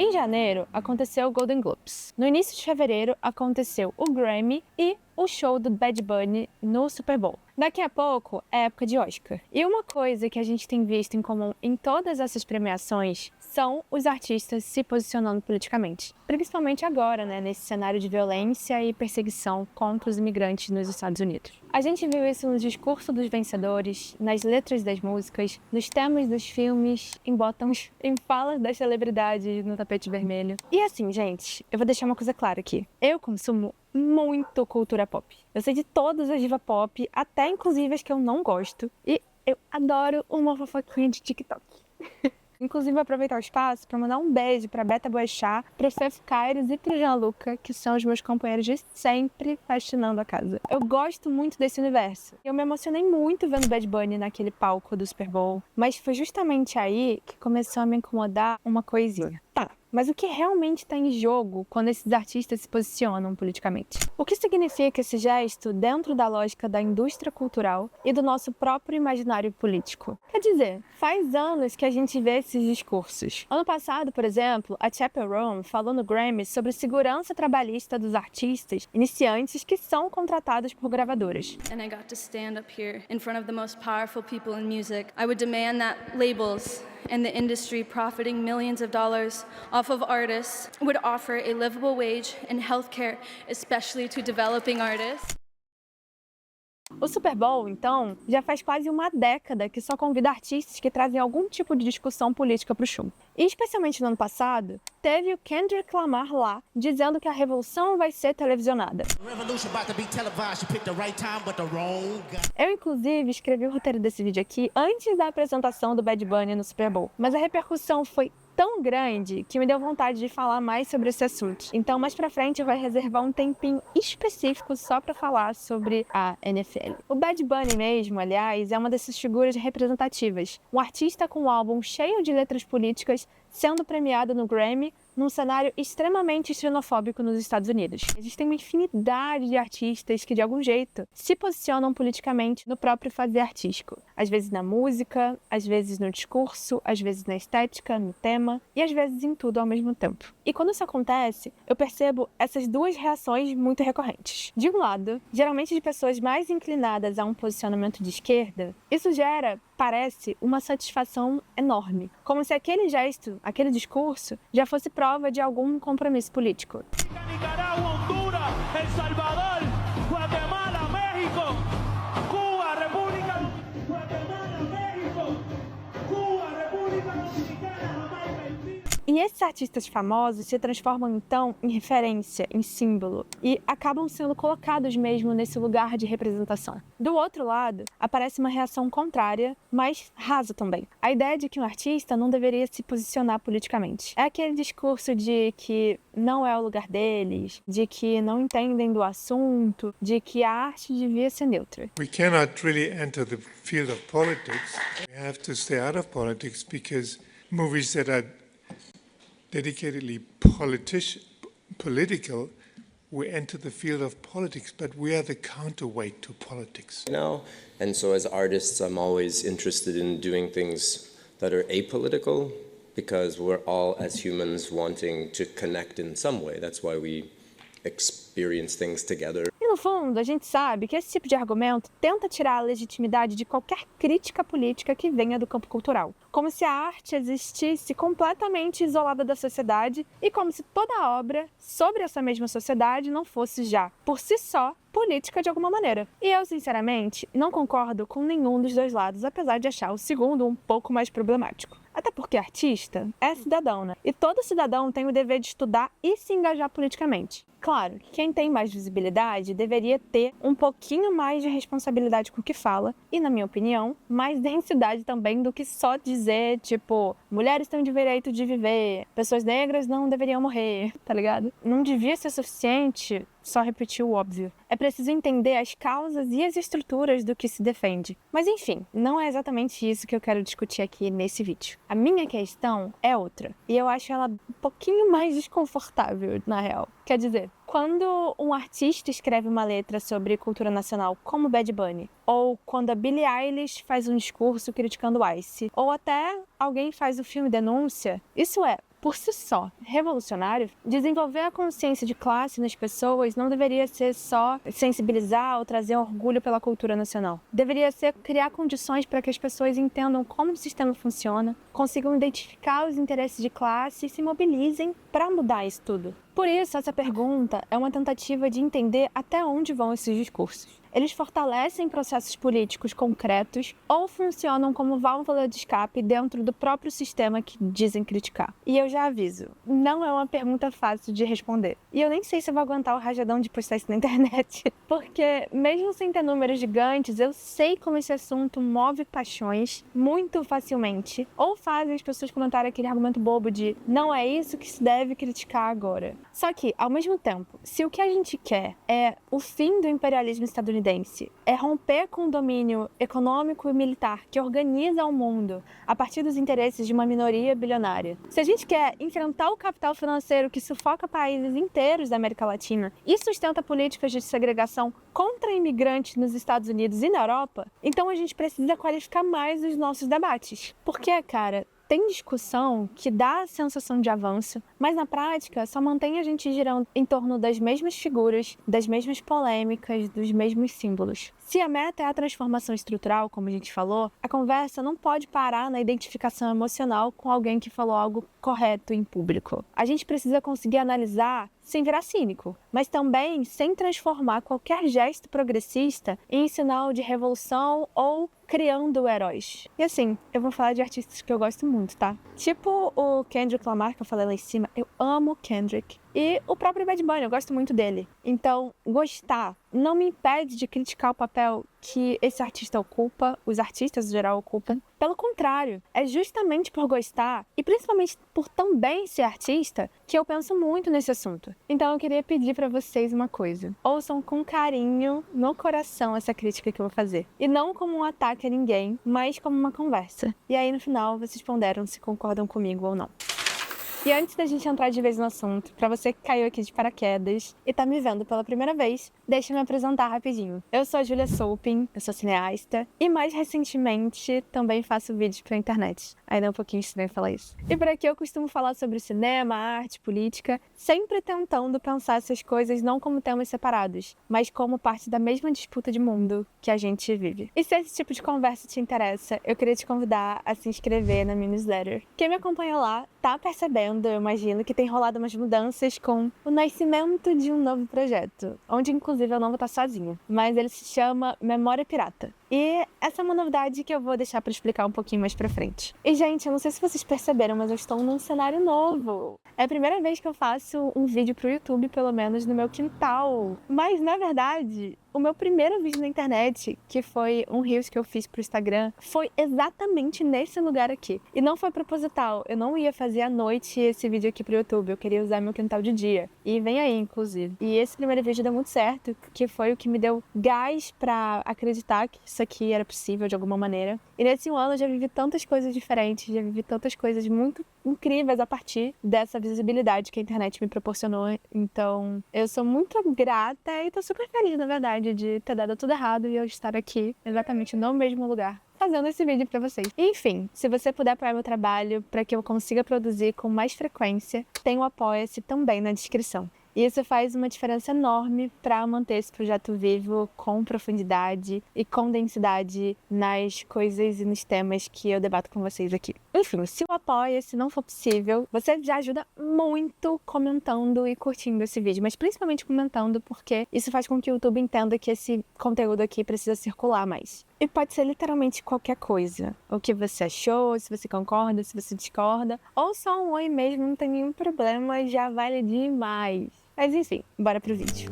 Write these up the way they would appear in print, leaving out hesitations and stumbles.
Em janeiro, aconteceu o Golden Globes. No início de fevereiro, aconteceu o Grammy e o show do Bad Bunny no Super Bowl. Daqui a pouco é época de Oscar. E uma coisa que a gente tem visto em comum em todas essas premiações são os artistas se posicionando politicamente. Principalmente agora, nesse cenário de violência e perseguição contra os imigrantes nos Estados Unidos. A gente viu isso no discurso dos vencedores, nas letras das músicas, nos temas dos filmes, em bottoms, em falas das celebridades no tapete vermelho. E assim, gente, eu vou deixar uma coisa clara aqui. Eu consumo muito cultura pop. Eu sei de todas as diva pop, até inclusive as que eu não gosto. E eu adoro uma fofoquinha de TikTok. Inclusive, vou aproveitar o espaço para mandar um beijo para Beta Boechat, para Fef Caires e para Gianluca, que são os meus companheiros de sempre fascinando a casa. Eu gosto muito desse universo. Eu me emocionei muito vendo Bad Bunny naquele palco do Super Bowl, mas foi justamente aí que começou a me incomodar uma coisinha. Tá, mas o que realmente está em jogo quando esses artistas se posicionam politicamente? O que significa esse gesto dentro da lógica da indústria cultural e do nosso próprio imaginário político? Quer dizer, faz anos que a gente vê esses discursos. Ano passado, por exemplo, a Chappell Roan falou no Grammy sobre segurança trabalhista dos artistas iniciantes que são contratados por gravadoras. And I got to stand up here in front of the most powerful people in music. I would demand that labels and the industry profiting millions of dollars off of artists would offer a livable wage and healthcare, especially to developing artists. O Super Bowl, então, já faz quase uma década que só convida artistas que trazem algum tipo de discussão política para o show. E, especialmente no ano passado, teve o Kendrick Lamar lá, dizendo que a revolução vai ser televisionada. Eu, inclusive, escrevi o roteiro desse vídeo aqui antes da apresentação do Bad Bunny no Super Bowl, mas a repercussão foi tão grande que me deu vontade de falar mais sobre esse assunto. Então, mais pra frente, eu vou reservar um tempinho específico só pra falar sobre a NFL. O Bad Bunny mesmo, aliás, é uma dessas figuras representativas. Um artista com um álbum cheio de letras políticas sendo premiado no Grammy num cenário extremamente xenofóbico nos Estados Unidos. Existem uma infinidade de artistas que, de algum jeito, se posicionam politicamente no próprio fazer artístico. Às vezes na música, às vezes no discurso, às vezes na estética, no tema e às vezes em tudo ao mesmo tempo. E quando isso acontece, eu percebo essas duas reações muito recorrentes. De um lado, geralmente de pessoas mais inclinadas a um posicionamento de esquerda, isso gera, parece, uma satisfação enorme. Como se aquele gesto, aquele discurso, já fosse prova de algum compromisso político. Nicaragua, Honduras, El Salvador, Guatemala, México, Cuba, República Dominicana, Guatemala, México, Cuba, República Dominicana, Jamaica, Haití. E esses artistas famosos se transformam então em referência, em símbolo, e acabam sendo colocados mesmo nesse lugar de representação. Do outro lado, aparece uma reação contrária, mas rasa também. A ideia de que um artista não deveria se posicionar politicamente. É aquele discurso de que não é o lugar deles, de que não entendem do assunto, de que a arte devia ser neutra. We cannot really enter the field of politics. We have to stay out of politics because movies that are dedicatedly political, we enter the field of politics, but we are the counterweight to politics. And so as artists, I'm always interested in doing things that are apolitical because we're all, as humans, wanting to connect in some way. That's why we experience things together. E no fundo, a gente sabe que esse tipo de argumento tenta tirar a legitimidade de qualquer crítica política que venha do campo cultural. Como se a arte existisse completamente isolada da sociedade e como se toda obra sobre essa mesma sociedade não fosse já, por si só, política de alguma maneira. E eu, sinceramente, não concordo com nenhum dos dois lados, apesar de achar o segundo um pouco mais problemático. Até porque artista é cidadão, né? E todo cidadão tem o dever de estudar e se engajar politicamente. Claro, quem tem mais visibilidade deveria ter um pouquinho mais de responsabilidade com o que fala e, na minha opinião, mais densidade também do que só dizer, tipo, mulheres têm o direito de viver, pessoas negras não deveriam morrer, tá ligado? Não devia ser suficiente só repetir o óbvio. É preciso entender as causas e as estruturas do que se defende. Mas enfim, não é exatamente isso que eu quero discutir aqui nesse vídeo. A minha questão é outra, e eu acho ela um pouquinho mais desconfortável, na real. Quer dizer, quando um artista escreve uma letra sobre cultura nacional, como Bad Bunny, ou quando a Billie Eilish faz um discurso criticando o ICE, ou até alguém faz o filme Denúncia, isso é por si só revolucionário, desenvolver a consciência de classe nas pessoas não deveria ser só sensibilizar ou trazer orgulho pela cultura nacional. Deveria ser criar condições para que as pessoas entendam como o sistema funciona, consigam identificar os interesses de classe e se mobilizem para mudar isso tudo. Por isso, essa pergunta é uma tentativa de entender até onde vão esses discursos. Eles fortalecem processos políticos concretos ou funcionam como válvula de escape dentro do próprio sistema que dizem criticar? E eu já aviso, não é uma pergunta fácil de responder. E eu nem sei se eu vou aguentar o rajadão de postar isso na internet, porque mesmo sem ter números gigantes, eu sei como esse assunto move paixões muito facilmente, ou faz as pessoas comentarem aquele argumento bobo de não é isso que se deve criticar agora. Só que, ao mesmo tempo, se o que a gente quer é o fim do imperialismo estadunidense, é romper com o domínio econômico e militar que organiza o mundo a partir dos interesses de uma minoria bilionária, se a gente quer enfrentar o capital financeiro que sufoca países inteiros da América Latina e sustenta políticas de segregação contra imigrantes nos Estados Unidos e na Europa, então a gente precisa qualificar mais os nossos debates. Porque, cara, tem discussão que dá a sensação de avanço, mas na prática só mantém a gente girando em torno das mesmas figuras, das mesmas polêmicas, dos mesmos símbolos. Se a meta é a transformação estrutural, como a gente falou, a conversa não pode parar na identificação emocional com alguém que falou algo correto em público. A gente precisa conseguir analisar sem virar cínico, mas também sem transformar qualquer gesto progressista em sinal de revolução ou criando heróis. E assim, eu vou falar de artistas que eu gosto muito, tá? Tipo o Kendrick Lamar, que eu falei lá em cima, eu amo Kendrick. E o próprio Bad Bunny, eu gosto muito dele. Então, gostar não me impede de criticar o papel que esse artista ocupa, os artistas em geral ocupam. Pelo contrário, é justamente por gostar, e principalmente por também ser artista, que eu penso muito nesse assunto. Então eu queria pedir pra vocês uma coisa. Ouçam com carinho, no coração, essa crítica que eu vou fazer. E não como um ataque a ninguém, mas como uma conversa. E aí no final vocês ponderam se concordam comigo ou não. E antes da gente entrar de vez no assunto, pra você que caiu aqui de paraquedas e tá me vendo pela primeira vez, deixa eu me apresentar rapidinho. Eu sou a Julia Soupin, eu sou cineasta e mais recentemente também faço vídeos pra internet. Ainda é um pouquinho estranho falar isso. E por aqui eu costumo falar sobre cinema, arte, política, sempre tentando pensar essas coisas não como temas separados, mas como parte da mesma disputa de mundo que a gente vive. E se esse tipo de conversa te interessa, eu queria te convidar a se inscrever na minha newsletter. Quem me acompanha lá tá percebendo, eu imagino, que tem rolado umas mudanças com o nascimento de um novo projeto, onde inclusive eu não vou estar sozinha, mas ele se chama Memória Pirata. E essa é uma novidade que eu vou deixar para explicar um pouquinho mais pra frente. E, gente, eu não sei se vocês perceberam, mas eu estou num cenário novo. É a primeira vez que eu faço um vídeo pro YouTube, pelo menos no meu quintal. Mas, na verdade, o meu primeiro vídeo na internet, que foi um Reels que eu fiz pro Instagram, foi exatamente nesse lugar aqui. E não foi proposital, eu não ia fazer à noite esse vídeo aqui pro YouTube, eu queria usar meu quintal de dia. E vem aí, inclusive. E esse primeiro vídeo deu muito certo, que foi o que me deu gás pra acreditar que isso aqui era possível de alguma maneira. E nesse um ano eu já vivi tantas coisas diferentes, já vivi tantas coisas muito incríveis a partir dessa visibilidade que a internet me proporcionou. Então, eu sou muito grata e tô super feliz, na verdade, de ter dado tudo errado e eu estar aqui, exatamente no mesmo lugar, fazendo esse vídeo pra vocês. Enfim, se você puder apoiar meu trabalho para que eu consiga produzir com mais frequência, tem o Apoia-se também na descrição. E isso faz uma diferença enorme para manter esse projeto vivo com profundidade e com densidade nas coisas e nos temas que eu debato com vocês aqui. Enfim, se o Apoia-se não for possível, você já ajuda muito comentando e curtindo esse vídeo, mas principalmente comentando, porque isso faz com que o YouTube entenda que esse conteúdo aqui precisa circular mais. E pode ser literalmente qualquer coisa. O que você achou, se você concorda, se você discorda, ou só um oi mesmo, não tem nenhum problema, já vale demais. Mas enfim, bora pro vídeo.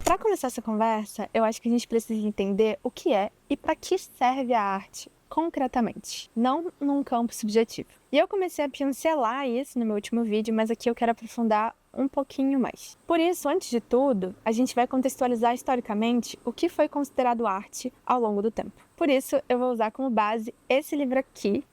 Para começar essa conversa, eu acho que a gente precisa entender o que é e para que serve a arte concretamente, não num campo subjetivo. E eu comecei a pincelar isso no meu último vídeo, mas aqui eu quero aprofundar um pouquinho mais. Por isso, antes de tudo, a gente vai contextualizar historicamente o que foi considerado arte ao longo do tempo. Por isso, eu vou usar como base esse livro aqui.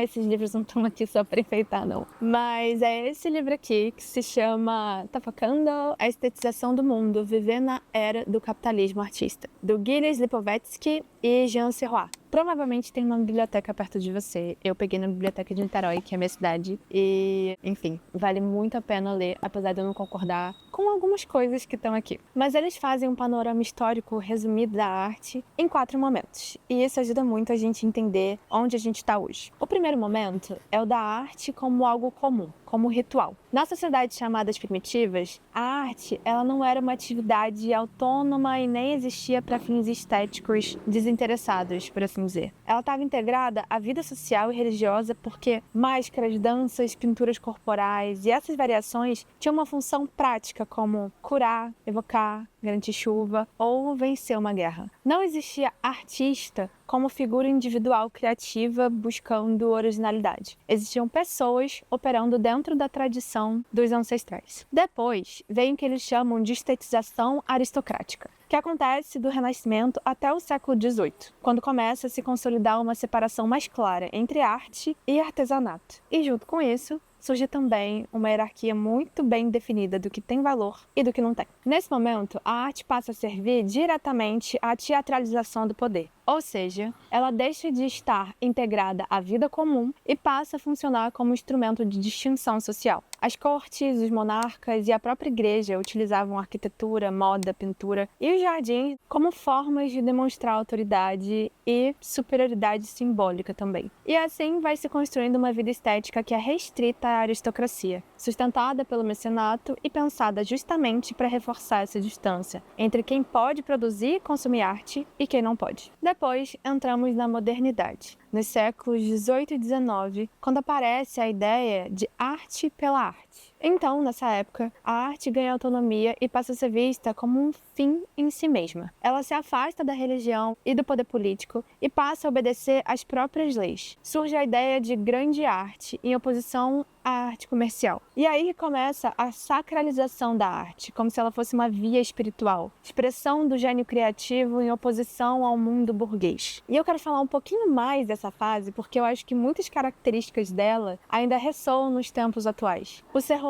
Esses livros não estão aqui só para enfeitar, não. Mas é esse livro aqui que se chama Tá Focando a Estetização do Mundo, Viver na Era do Capitalismo Artista, do Gilles Lipovetsky e Jean Serrois. Provavelmente tem uma biblioteca perto de você. Eu peguei na biblioteca de Niterói, que é a minha cidade, e, enfim, vale muito a pena ler, apesar de eu não concordar com algumas coisas que estão aqui. Mas eles fazem um panorama histórico resumido da arte em 4 momentos, e isso ajuda muito a gente a entender onde a gente está hoje. O primeiro momento é o da arte como algo comum, como ritual. Nas sociedades chamadas primitivas, a arte ela não era uma atividade autônoma e nem existia para fins estéticos desinteressados, por assim dizer. Ela estava integrada à vida social e religiosa porque máscaras, danças, pinturas corporais e essas variações tinham uma função prática como curar, evocar, garantir chuva ou vencer uma guerra. Não existia artista como figura individual criativa buscando originalidade. Existiam pessoas operando dentro da tradição dos ancestrais. Depois, vem o que eles chamam de estetização aristocrática, que acontece do Renascimento até o século XVIII, quando começa a se consolidar uma separação mais clara entre arte e artesanato. E junto com isso, surge também uma hierarquia muito bem definida do que tem valor e do que não tem. Nesse momento, a arte passa a servir diretamente à teatralização do poder. Ou seja, ela deixa de estar integrada à vida comum e passa a funcionar como instrumento de distinção social. As cortes, os monarcas e a própria igreja utilizavam arquitetura, moda, pintura e os jardins como formas de demonstrar autoridade e superioridade simbólica também. E assim vai se construindo uma vida estética que é restrita à aristocracia, sustentada pelo mecenato e pensada justamente para reforçar essa distância entre quem pode produzir e consumir arte e quem não pode. Depois entramos na modernidade, nos séculos 18 e 19, quando aparece a ideia de arte pela arte. Então, nessa época, a arte ganha autonomia e passa a ser vista como um fim em si mesma. Ela se afasta da religião e do poder político e passa a obedecer às próprias leis. Surge a ideia de grande arte em oposição à arte comercial. E aí começa a sacralização da arte, como se ela fosse uma via espiritual, expressão do gênio criativo em oposição ao mundo burguês. E eu quero falar um pouquinho mais dessa fase, porque eu acho que muitas características dela ainda ressoam nos tempos atuais. O Serrois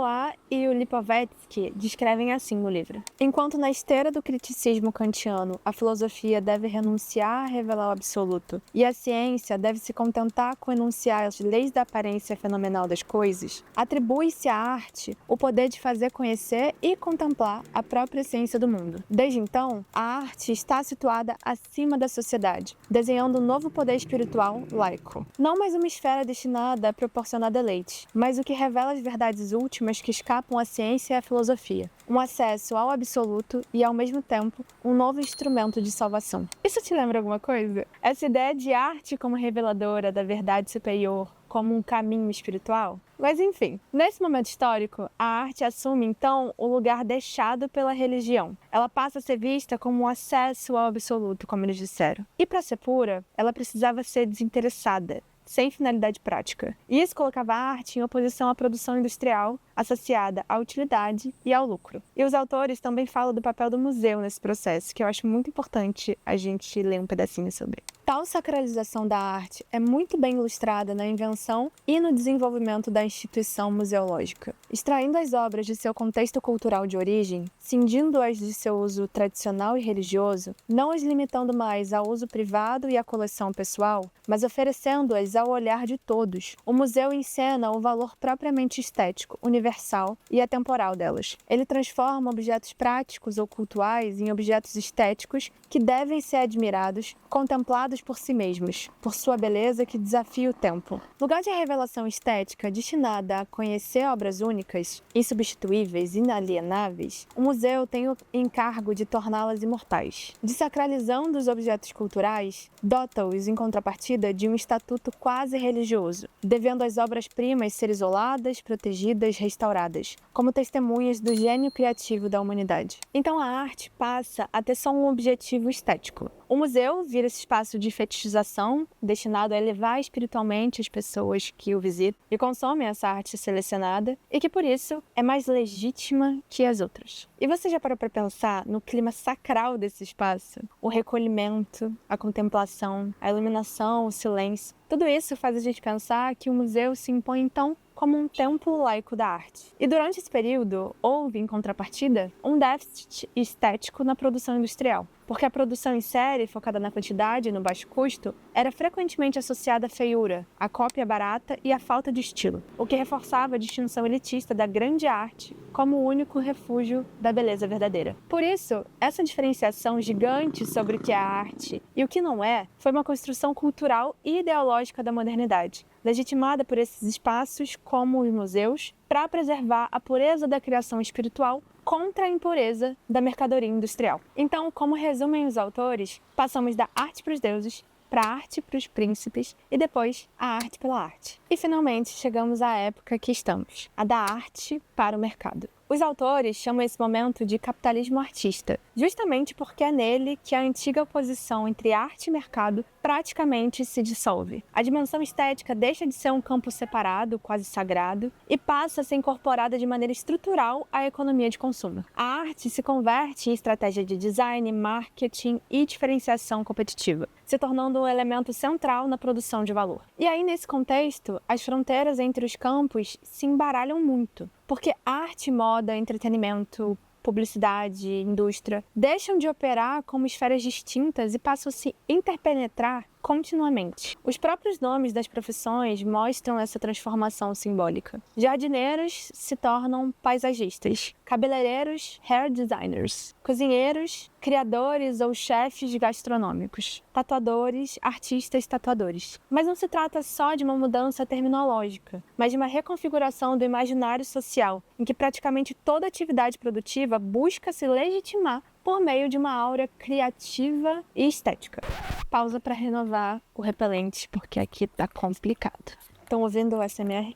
e o Lipovetsky descrevem assim no livro: enquanto na esteira do criticismo kantiano a filosofia deve renunciar a revelar o absoluto e a ciência deve se contentar com enunciar as leis da aparência fenomenal das coisas, atribui-se à arte o poder de fazer conhecer e contemplar a própria essência do mundo. Desde então, a arte está situada acima da sociedade, desenhando um novo poder espiritual laico. Não mais uma esfera destinada a proporcionar deleite, mas o que revela as verdades últimas que escapam à ciência e à filosofia. Um acesso ao absoluto e, ao mesmo tempo, um novo instrumento de salvação. Isso te lembra alguma coisa? Essa ideia de arte como reveladora da verdade superior, como um caminho espiritual? Mas enfim, nesse momento histórico, a arte assume então o lugar deixado pela religião. Ela passa a ser vista como um acesso ao absoluto, como eles disseram. E para ser pura, ela precisava ser desinteressada, sem finalidade prática. E isso colocava a arte em oposição à produção industrial, associada à utilidade e ao lucro. E os autores também falam do papel do museu nesse processo, que eu acho muito importante a gente ler um pedacinho sobre. Tal sacralização da arte é muito bem ilustrada na invenção e no desenvolvimento da instituição museológica. Extraindo as obras de seu contexto cultural de origem, cindindo-as de seu uso tradicional e religioso, não as limitando mais ao uso privado e à coleção pessoal, mas oferecendo-as ao olhar de todos, o museu encena o valor propriamente estético, universal e atemporal delas. Ele transforma objetos práticos ou cultuais em objetos estéticos que devem ser admirados, contemplados por si mesmos, por sua beleza que desafia o tempo. Lugar de revelação estética destinada a conhecer obras únicas, insubstituíveis, inalienáveis, o museu tem o encargo de torná-las imortais. Desacralizando os objetos culturais, dota-os, em contrapartida, de um estatuto quase religioso, devendo as obras-primas ser isoladas, protegidas, restauradas, como testemunhas do gênio criativo da humanidade. Então a arte passa a ter só um objetivo estético. O museu vira esse espaço de fetichização destinado a elevar espiritualmente as pessoas que o visitam e consomem essa arte selecionada e que, por isso, é mais legítima que as outras. E você já parou para pensar no clima sacral desse espaço? O recolhimento, a contemplação, a iluminação, o silêncio. Tudo isso faz a gente pensar que o museu se impõe, então, como um templo laico da arte. E durante esse período, houve, em contrapartida, um déficit estético na produção industrial. porque a produção em série, focada na quantidade e no baixo custo, era frequentemente associada à feiura, à cópia barata e à falta de estilo, o que reforçava a distinção elitista da grande arte como o único refúgio da beleza verdadeira. Por isso, essa diferenciação gigante sobre o que é arte e o que não é, foi uma construção cultural e ideológica da modernidade, legitimada por esses espaços, como os museus, para preservar a pureza da criação espiritual contra a impureza da mercadoria industrial. Então, como resumem os autores, passamos da arte para os deuses, para a arte para os príncipes e depois a arte pela arte. E finalmente chegamos à época que estamos, a da arte para o mercado. Os autores chamam esse momento de capitalismo artista, justamente porque é nele que a antiga oposição entre arte e mercado praticamente se dissolve. A dimensão estética deixa de ser um campo separado, quase sagrado, e passa a ser incorporada de maneira estrutural à economia de consumo. A arte se converte em estratégia de design, marketing e diferenciação competitiva, se tornando um elemento central na produção de valor. E aí, nesse contexto, as fronteiras entre os campos se embaralham muito, porque arte, moda, entretenimento, publicidade, indústria deixam de operar como esferas distintas e passam a se interpenetrar continuamente. Os próprios nomes das profissões mostram essa transformação simbólica. Jardineiros se tornam paisagistas, cabeleireiros, hair designers, cozinheiros, criadores ou chefes gastronômicos, tatuadores, artistas tatuadores. Mas não se trata só de uma mudança terminológica, mas de uma reconfiguração do imaginário social, em que praticamente toda atividade produtiva busca se legitimar por meio de uma aura criativa e estética. Pausa para renovar o repelente, porque aqui tá complicado. Estão ouvindo o SMR?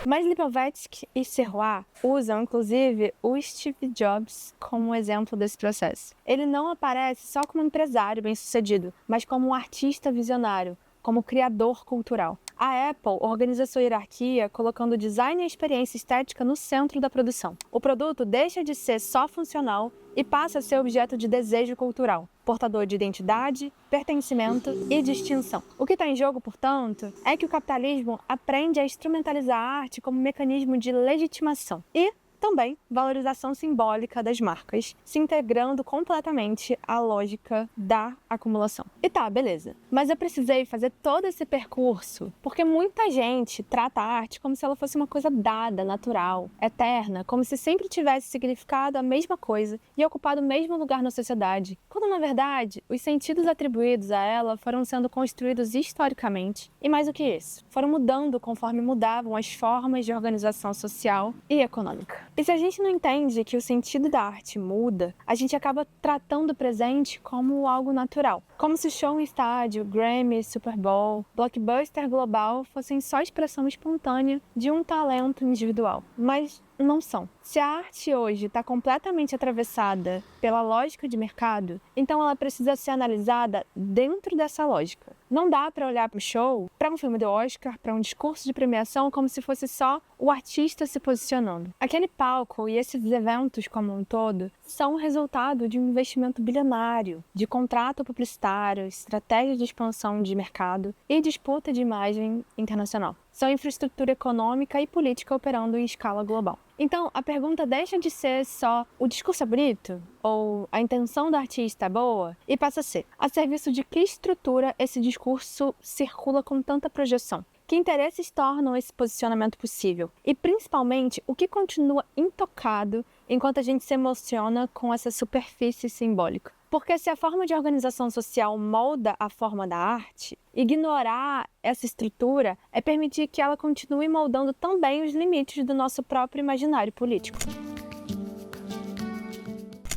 Mas Lipovetsky e Serrois usam, inclusive, o Steve Jobs como exemplo desse processo. Ele não aparece só como um empresário bem-sucedido, mas como um artista visionário, como criador cultural. A Apple organiza sua hierarquia colocando o design e a experiência estética no centro da produção. O produto deixa de ser só funcional e passa a ser objeto de desejo cultural, portador de identidade, pertencimento e distinção. O que está em jogo, portanto, é que o capitalismo aprende a instrumentalizar a arte como mecanismo de legitimação e também valorização simbólica das marcas, se integrando completamente à lógica da acumulação. E tá, beleza. Mas eu precisei fazer todo esse percurso porque muita gente trata a arte como se ela fosse uma coisa dada, natural, eterna, como se sempre tivesse significado a mesma coisa e ocupado o mesmo lugar na sociedade, quando na verdade os sentidos atribuídos a ela foram sendo construídos historicamente e, mais do que isso, foram mudando conforme mudavam as formas de organização social e econômica. E se a gente não entende que o sentido da arte muda, a gente acaba tratando o presente como algo natural. Como se show em estádio, Grammy, Super Bowl, blockbuster global fossem só expressão espontânea de um talento individual. Mas não são. Se a arte hoje está completamente atravessada pela lógica de mercado, então ela precisa ser analisada dentro dessa lógica. Não dá para olhar para o show, para um filme do Oscar, para um discurso de premiação como se fosse só o artista se posicionando. Aquele palco e esses eventos como um todo são o resultado de um investimento bilionário, de contrato publicitário, estratégia de expansão de mercado e disputa de imagem internacional. São infraestrutura econômica e política operando em escala global. Então, a pergunta deixa de ser só o discurso é bonito ou a intenção do artista é boa e passa a ser a serviço de que estrutura esse discurso circula com tanta projeção. Que interesses tornam esse posicionamento possível? E, principalmente, o que continua intocado enquanto a gente se emociona com essa superfície simbólica? Porque se a forma de organização social molda a forma da arte, ignorar essa estrutura é permitir que ela continue moldando também os limites do nosso próprio imaginário político.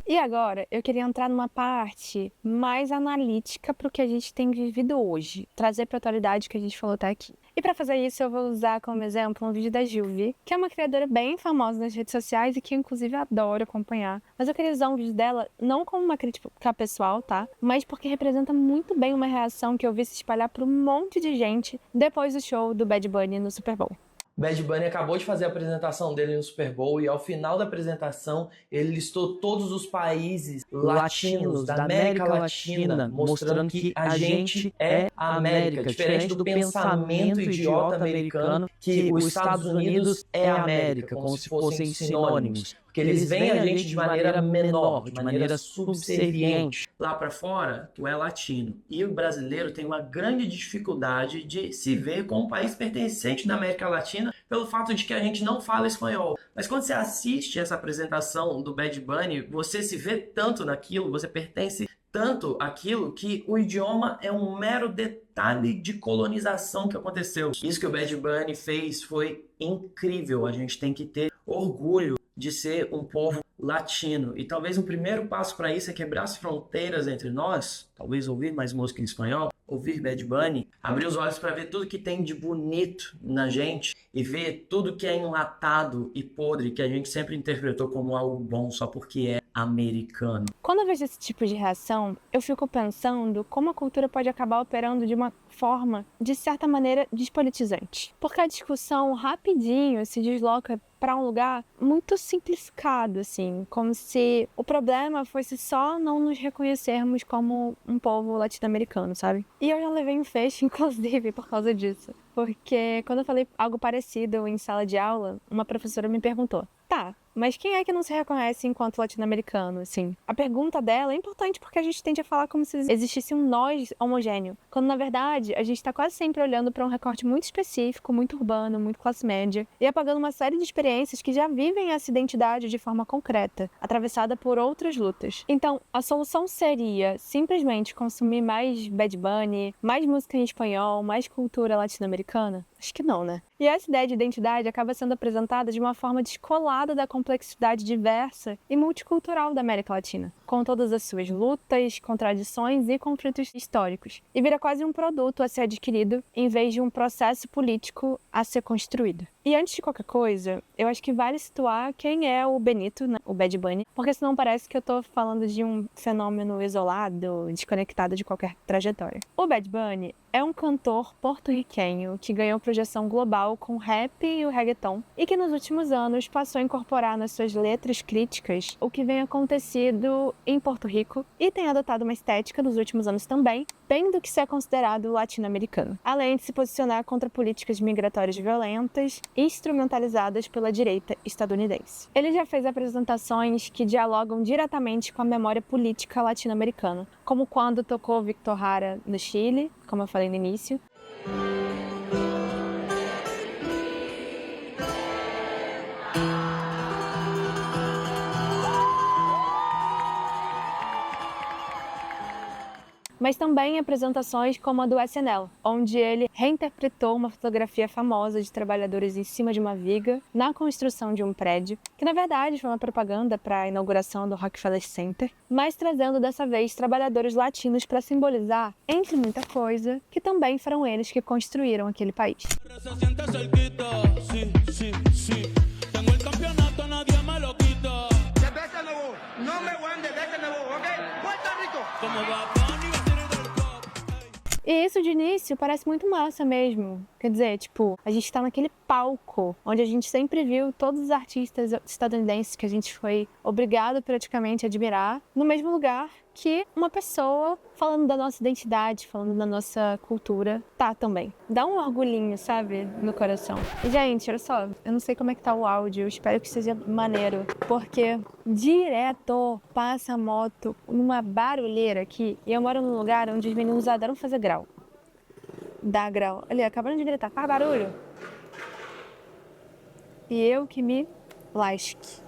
E agora, eu queria entrar numa parte mais analítica para o que a gente tem vivido hoje, trazer para a atualidade que a gente falou até aqui. E para fazer isso, eu vou usar como exemplo um vídeo da Gilvi, que é uma criadora bem famosa nas redes sociais e que, inclusive, eu adoro acompanhar. Mas eu queria usar um vídeo dela não como uma crítica pessoal, tá? Mas porque representa muito bem uma reação que eu vi se espalhar por um monte de gente depois do show do Bad Bunny no Super Bowl. Bad Bunny acabou de fazer a apresentação dele no Super Bowl e ao final da apresentação ele listou todos os países latinos da América Latina, mostrando que a gente é a América, diferente do pensamento idiota americano que os Estados Unidos é a América, como se fossem sinônimos. Porque eles veem a gente de maneira menor, de maneira subserviente. Lá para fora, tu é latino. E o brasileiro tem uma grande dificuldade de se ver como um país pertencente da América Latina pelo fato de que a gente não fala espanhol. Mas quando você assiste essa apresentação do Bad Bunny, você se vê tanto naquilo, você pertence tanto àquilo que o idioma é um mero detalhe de colonização que aconteceu. Isso que o Bad Bunny fez foi incrível. A gente tem que ter orgulho de ser um povo latino. E talvez um primeiro passo para isso é quebrar as fronteiras entre nós, talvez ouvir mais música em espanhol, ouvir Bad Bunny, abrir os olhos para ver tudo que tem de bonito na gente e ver tudo que é enlatado e podre que a gente sempre interpretou como algo bom só porque é americano. Quando eu vejo esse tipo de reação, eu fico pensando como a cultura pode acabar operando de uma forma, de certa maneira, despolitizante. Porque a discussão rapidinho se desloca para um lugar muito simplificado, assim, como se o problema fosse só não nos reconhecermos como um povo latino-americano, sabe? E eu já levei um fecho, inclusive, por causa disso. Porque quando eu falei algo parecido em sala de aula, uma professora me perguntou: tá, mas quem é que não se reconhece enquanto latino-americano, assim? A pergunta dela é importante porque a gente tende a falar como se existisse um nós homogêneo, quando na verdade a gente está quase sempre olhando para um recorte muito específico, muito urbano, muito classe média, e apagando uma série de experiências que já vivem essa identidade de forma concreta, atravessada por outras lutas. Então, a solução seria simplesmente consumir mais Bad Bunny, mais música em espanhol, mais cultura latino-americana? Acho que não, né? E essa ideia de identidade acaba sendo apresentada de uma forma descolada da complexidade diversa e multicultural da América Latina, com todas as suas lutas, contradições e conflitos históricos, e vira quase um produto a ser adquirido em vez de um processo político a ser construído. E antes de qualquer coisa, eu acho que vale situar quem é o Benito, né? O Bad Bunny, porque senão parece que eu tô falando de um fenômeno isolado, desconectado de qualquer trajetória. O Bad Bunny é um cantor porto-riquenho que ganhou projeção global com o rap e o reggaeton e que nos últimos anos passou a incorporar nas suas letras críticas o que vem acontecido em Porto Rico e tem adotado uma estética nos últimos anos também, bem do que se é considerado latino-americano, além de se posicionar contra políticas migratórias violentas e instrumentalizadas pela direita estadunidense. Ele já fez apresentações que dialogam diretamente com a memória política latino-americana, como quando tocou Victor Jara no Chile, como eu falei no início. Mas também apresentações como a do SNL, onde ele reinterpretou uma fotografia famosa de trabalhadores em cima de uma viga na construção de um prédio, que na verdade foi uma propaganda para a inauguração do Rockefeller Center, mas trazendo dessa vez trabalhadores latinos para simbolizar, entre muita coisa, que também foram eles que construíram aquele país. E isso de início parece muito massa mesmo. Quer dizer, tipo, a gente tá naquele palco onde a gente sempre viu todos os artistas estadunidenses que a gente foi obrigado praticamente a admirar, no mesmo lugar que uma pessoa falando da nossa identidade, falando da nossa cultura, tá também. Dá um orgulhinho, sabe, no coração. E, gente, olha só, eu não sei como é que tá o áudio, eu espero que seja maneiro, porque direto passa a moto numa barulheira aqui, e eu moro num lugar onde os meninos adoram fazer grau. Dá grau. Ali, acabaram de gritar, faz barulho. E eu que me lasque.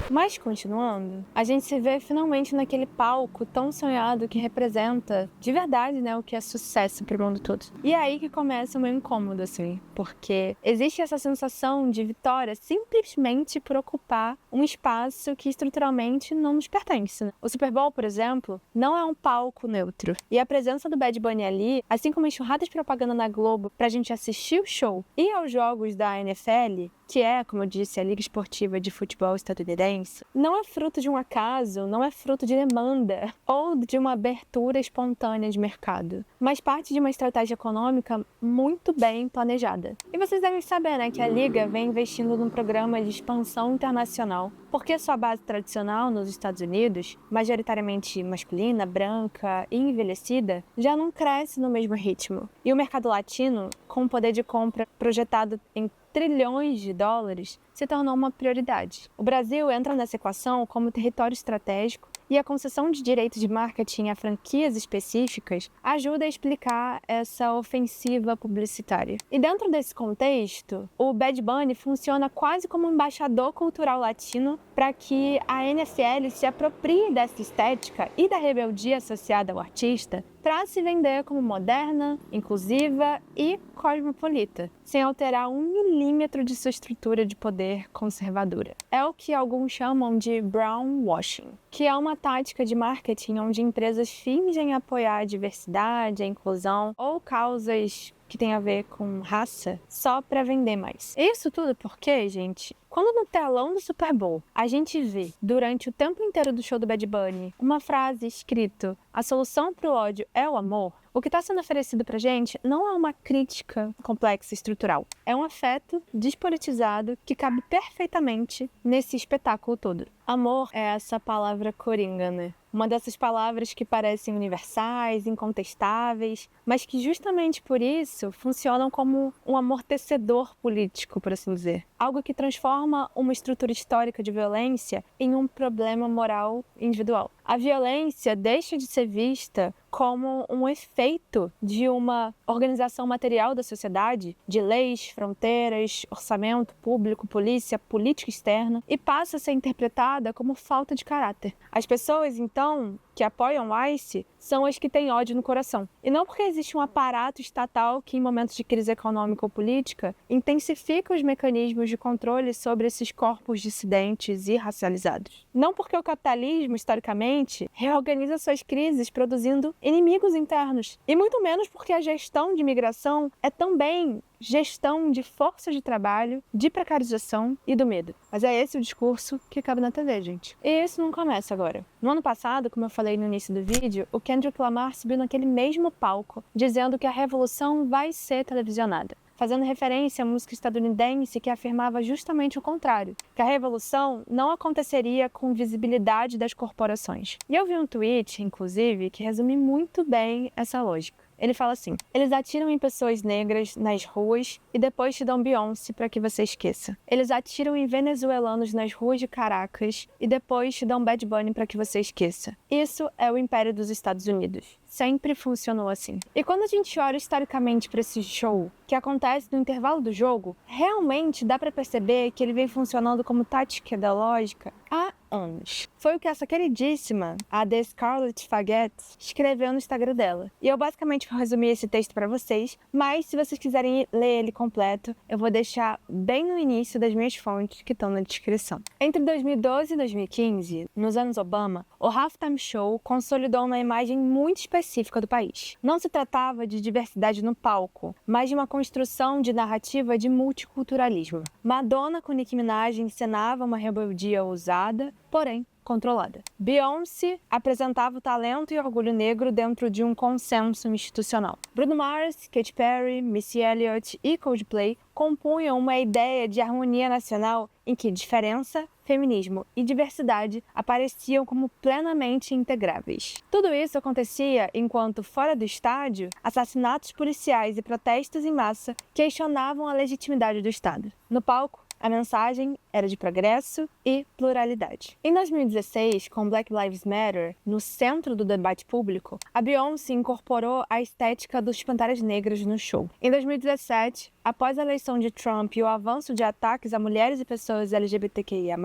Mas, continuando, a gente se vê finalmente naquele palco tão sonhado que representa, de verdade, né, o que é sucesso pro mundo todo. E é aí que começa o meu incômodo, assim, porque existe essa sensação de vitória simplesmente por ocupar um espaço que estruturalmente não nos pertence, né? O Super Bowl, por exemplo, não é um palco neutro. E a presença do Bad Bunny ali, assim como a enxurrada de propaganda na Globo pra gente assistir o show e aos jogos da NFL, que é, como eu disse, a Liga Esportiva de Futebol Estadunidense, não é fruto de um acaso, não é fruto de demanda ou de uma abertura espontânea de mercado, mas parte de uma estratégia econômica muito bem planejada. E vocês devem saber, né, que a Liga vem investindo num programa de expansão internacional, porque sua base tradicional nos Estados Unidos, majoritariamente masculina, branca e envelhecida, já não cresce no mesmo ritmo. E o mercado latino, com um poder de compra projetado em trilhões de dólares, se tornou uma prioridade. O Brasil entra nessa equação como território estratégico e a concessão de direitos de marketing a franquias específicas ajuda a explicar essa ofensiva publicitária. E dentro desse contexto, o Bad Bunny funciona quase como um embaixador cultural latino para que a NFL se aproprie dessa estética e da rebeldia associada ao artista para se vender como moderna, inclusiva e cosmopolita, sem alterar 1 milímetro de sua estrutura de poder conservadora. É o que alguns chamam de brown washing, que é uma tática de marketing onde empresas fingem apoiar a diversidade, a inclusão ou causas que tem a ver com raça só para vender mais. Isso tudo porque, gente, quando no telão do Super Bowl a gente vê, durante o tempo inteiro do show do Bad Bunny, uma frase escrito "A solução para o ódio é o amor", o que está sendo oferecido pra gente não é uma crítica complexa e estrutural. É um afeto despolitizado que cabe perfeitamente nesse espetáculo todo. Amor é essa palavra coringa, né? Uma dessas palavras que parecem universais, incontestáveis, mas que justamente por isso funcionam como um amortecedor político, por assim dizer. Algo que transforma uma estrutura histórica de violência em um problema moral individual. A violência deixa de ser vista como um efeito de uma organização material da sociedade, de leis, fronteiras, orçamento público, polícia, política externa, e passa a ser interpretada como falta de caráter. As pessoas, então, que apoiam o ICE são as que têm ódio no coração. E não porque existe um aparato estatal que, em momentos de crise econômica ou política, intensifica os mecanismos de controle sobre esses corpos dissidentes e racializados. Não porque o capitalismo, historicamente, reorganiza suas crises produzindo inimigos internos. E muito menos porque a gestão de imigração é também gestão de forças de trabalho, de precarização e do medo. Mas é esse o discurso que cabe na TV, gente. E isso não começa agora. No ano passado, como eu falei no início do vídeo, o Kendrick Lamar subiu naquele mesmo palco, dizendo que a revolução vai ser televisionada, fazendo referência à música estadunidense que afirmava justamente o contrário, que a revolução não aconteceria com visibilidade das corporações. E eu vi um tweet, inclusive, que resume muito bem essa lógica. Ele fala assim: eles atiram em pessoas negras nas ruas e depois te dão Beyoncé para que você esqueça. Eles atiram em venezuelanos nas ruas de Caracas e depois te dão Bad Bunny para que você esqueça. Isso é o império dos Estados Unidos. Sempre funcionou assim. E quando a gente olha historicamente para esse show, que acontece no intervalo do jogo, realmente dá para perceber que ele vem funcionando como tática ideológica há anos. Foi o que essa queridíssima, a The Scarlet Faget, escreveu no Instagram dela. E eu basicamente vou resumir esse texto para vocês, mas se vocês quiserem ler ele completo, eu vou deixar bem no início das minhas fontes que estão na descrição. Entre 2012 e 2015, nos anos Obama, o Halftime Show consolidou uma imagem muito específica do país. Não se tratava de diversidade no palco, mas de uma construção de narrativa de multiculturalismo. Madonna com Nicki Minaj encenava uma rebeldia ousada, porém controlada. Beyoncé apresentava o talento e orgulho negro dentro de um consenso institucional. Bruno Mars, Katy Perry, Missy Elliott e Coldplay compunham uma ideia de harmonia nacional em que diferença, feminismo e diversidade apareciam como plenamente integráveis. Tudo isso acontecia enquanto, fora do estádio, assassinatos policiais e protestos em massa questionavam a legitimidade do Estado. No palco, a mensagem era de progresso e pluralidade. Em 2016, com Black Lives Matter no centro do debate público, a Beyoncé incorporou a estética dos Panteras Negras no show. Em 2017, após a eleição de Trump e o avanço de ataques a mulheres e pessoas LGBTQIA+,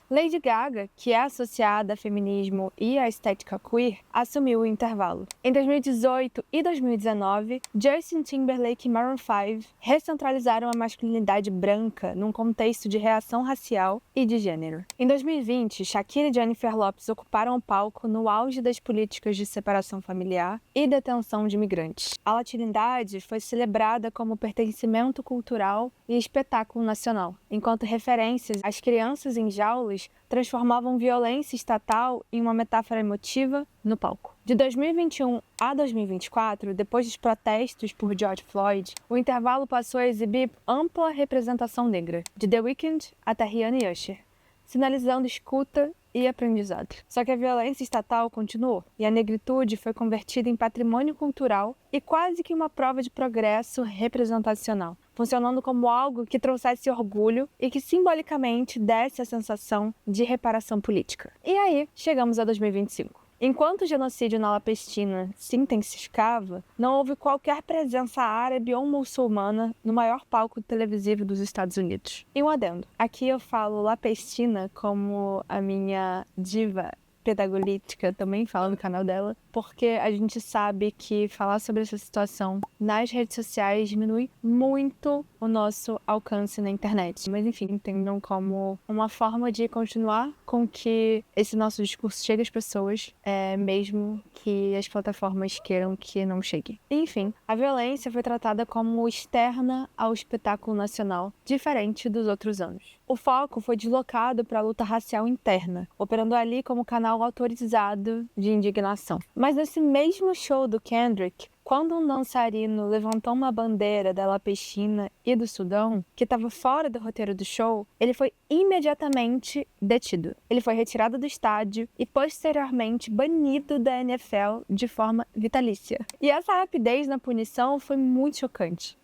Lady Gaga, que é associada a feminismo e à estética queer, assumiu o intervalo. Em 2018 e 2019, Justin Timberlake e Maroon 5 recentralizaram a masculinidade branca num contexto de reação racial e de gênero. Em 2020, Shakira e Jennifer Lopez ocuparam o palco no auge das políticas de separação familiar e detenção de imigrantes. A latinidade foi celebrada como pertencimento cultural e espetáculo nacional, enquanto referências às crianças em jaulas transformavam violência estatal em uma metáfora emotiva no palco. De 2021 a 2024, depois dos protestos por George Floyd, o intervalo passou a exibir ampla representação negra, de The Weeknd até Rihanna e Usher, sinalizando escuta e aprendizado. Só que a violência estatal continuou, e a negritude foi convertida em patrimônio cultural e quase que uma prova de progresso representacional, funcionando como algo que trouxesse orgulho e que simbolicamente desse a sensação de reparação política. E aí, chegamos a 2025. Enquanto o genocídio na Palestina se intensificava, não houve qualquer presença árabe ou muçulmana no maior palco televisivo dos Estados Unidos. E um adendo, aqui eu falo La Palestina como a minha diva pedagolítica também fala no canal dela, porque a gente sabe que falar sobre essa situação nas redes sociais diminui muito o nosso alcance na internet. Mas enfim, entendam como uma forma de continuar com que esse nosso discurso chegue às pessoas, mesmo que as plataformas queiram que não chegue. Enfim, a violência foi tratada como externa ao espetáculo nacional, diferente dos outros anos. O foco foi deslocado para a luta racial interna, operando ali como canal autorizado de indignação. Mas nesse mesmo show do Kendrick, quando um dançarino levantou uma bandeira da La Palestina e do Sudão, que estava fora do roteiro do show, ele foi imediatamente detido. Ele foi retirado do estádio e posteriormente banido da NFL de forma vitalícia. E essa rapidez na punição foi muito chocante.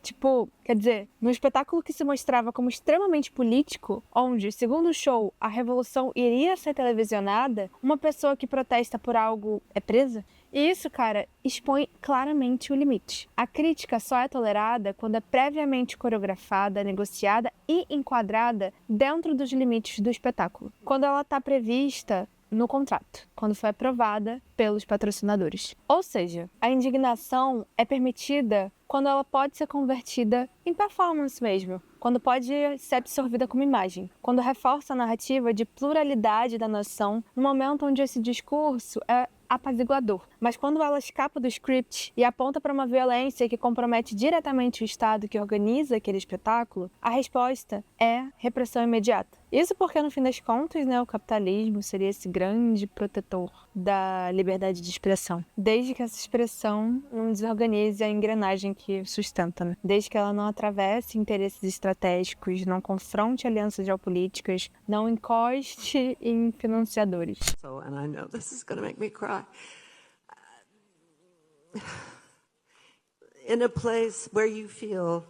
Quer dizer, no espetáculo que se mostrava como extremamente político, onde, segundo o show, a revolução iria ser televisionada, uma pessoa que protesta por algo é presa? E isso, cara, expõe claramente o limite. A crítica só é tolerada quando é previamente coreografada, negociada e enquadrada dentro dos limites do espetáculo. Quando ela está prevista no contrato, quando foi aprovada pelos patrocinadores. Ou seja, a indignação é permitida quando ela pode ser convertida em performance mesmo, quando pode ser absorvida como imagem, quando reforça a narrativa de pluralidade da nação no momento onde esse discurso é apaziguador. Mas quando ela escapa do script e aponta para uma violência que compromete diretamente o Estado que organiza aquele espetáculo, a resposta é repressão imediata. Isso porque, no fim das contas, o capitalismo seria esse grande protetor da liberdade de expressão, desde que essa expressão não desorganize a engrenagem que sustenta, desde que ela não atravesse interesses estratégicos, não confronte alianças geopolíticas, não encoste em financiadores. And I know this is going to make me cry. In a place where you feel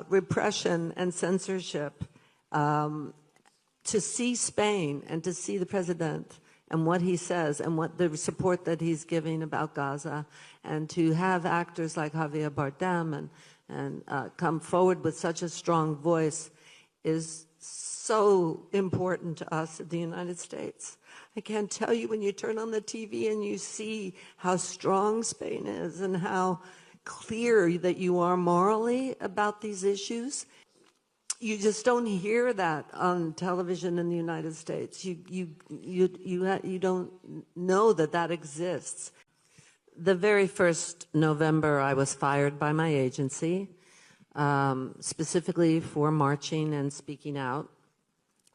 repression and censorship, to see Spain and to see the president and what he says and what the support that he's giving about Gaza, and to have actors like Javier Bardem and come forward with such a strong voice is so important to us in the United States. I can't tell you, when you turn on the TV and you see how strong Spain is and how clear that you are morally about these issues, you just don't hear that on television in the United States. You don't know that exists. The very first November, I was fired by my agency, specifically for marching and speaking out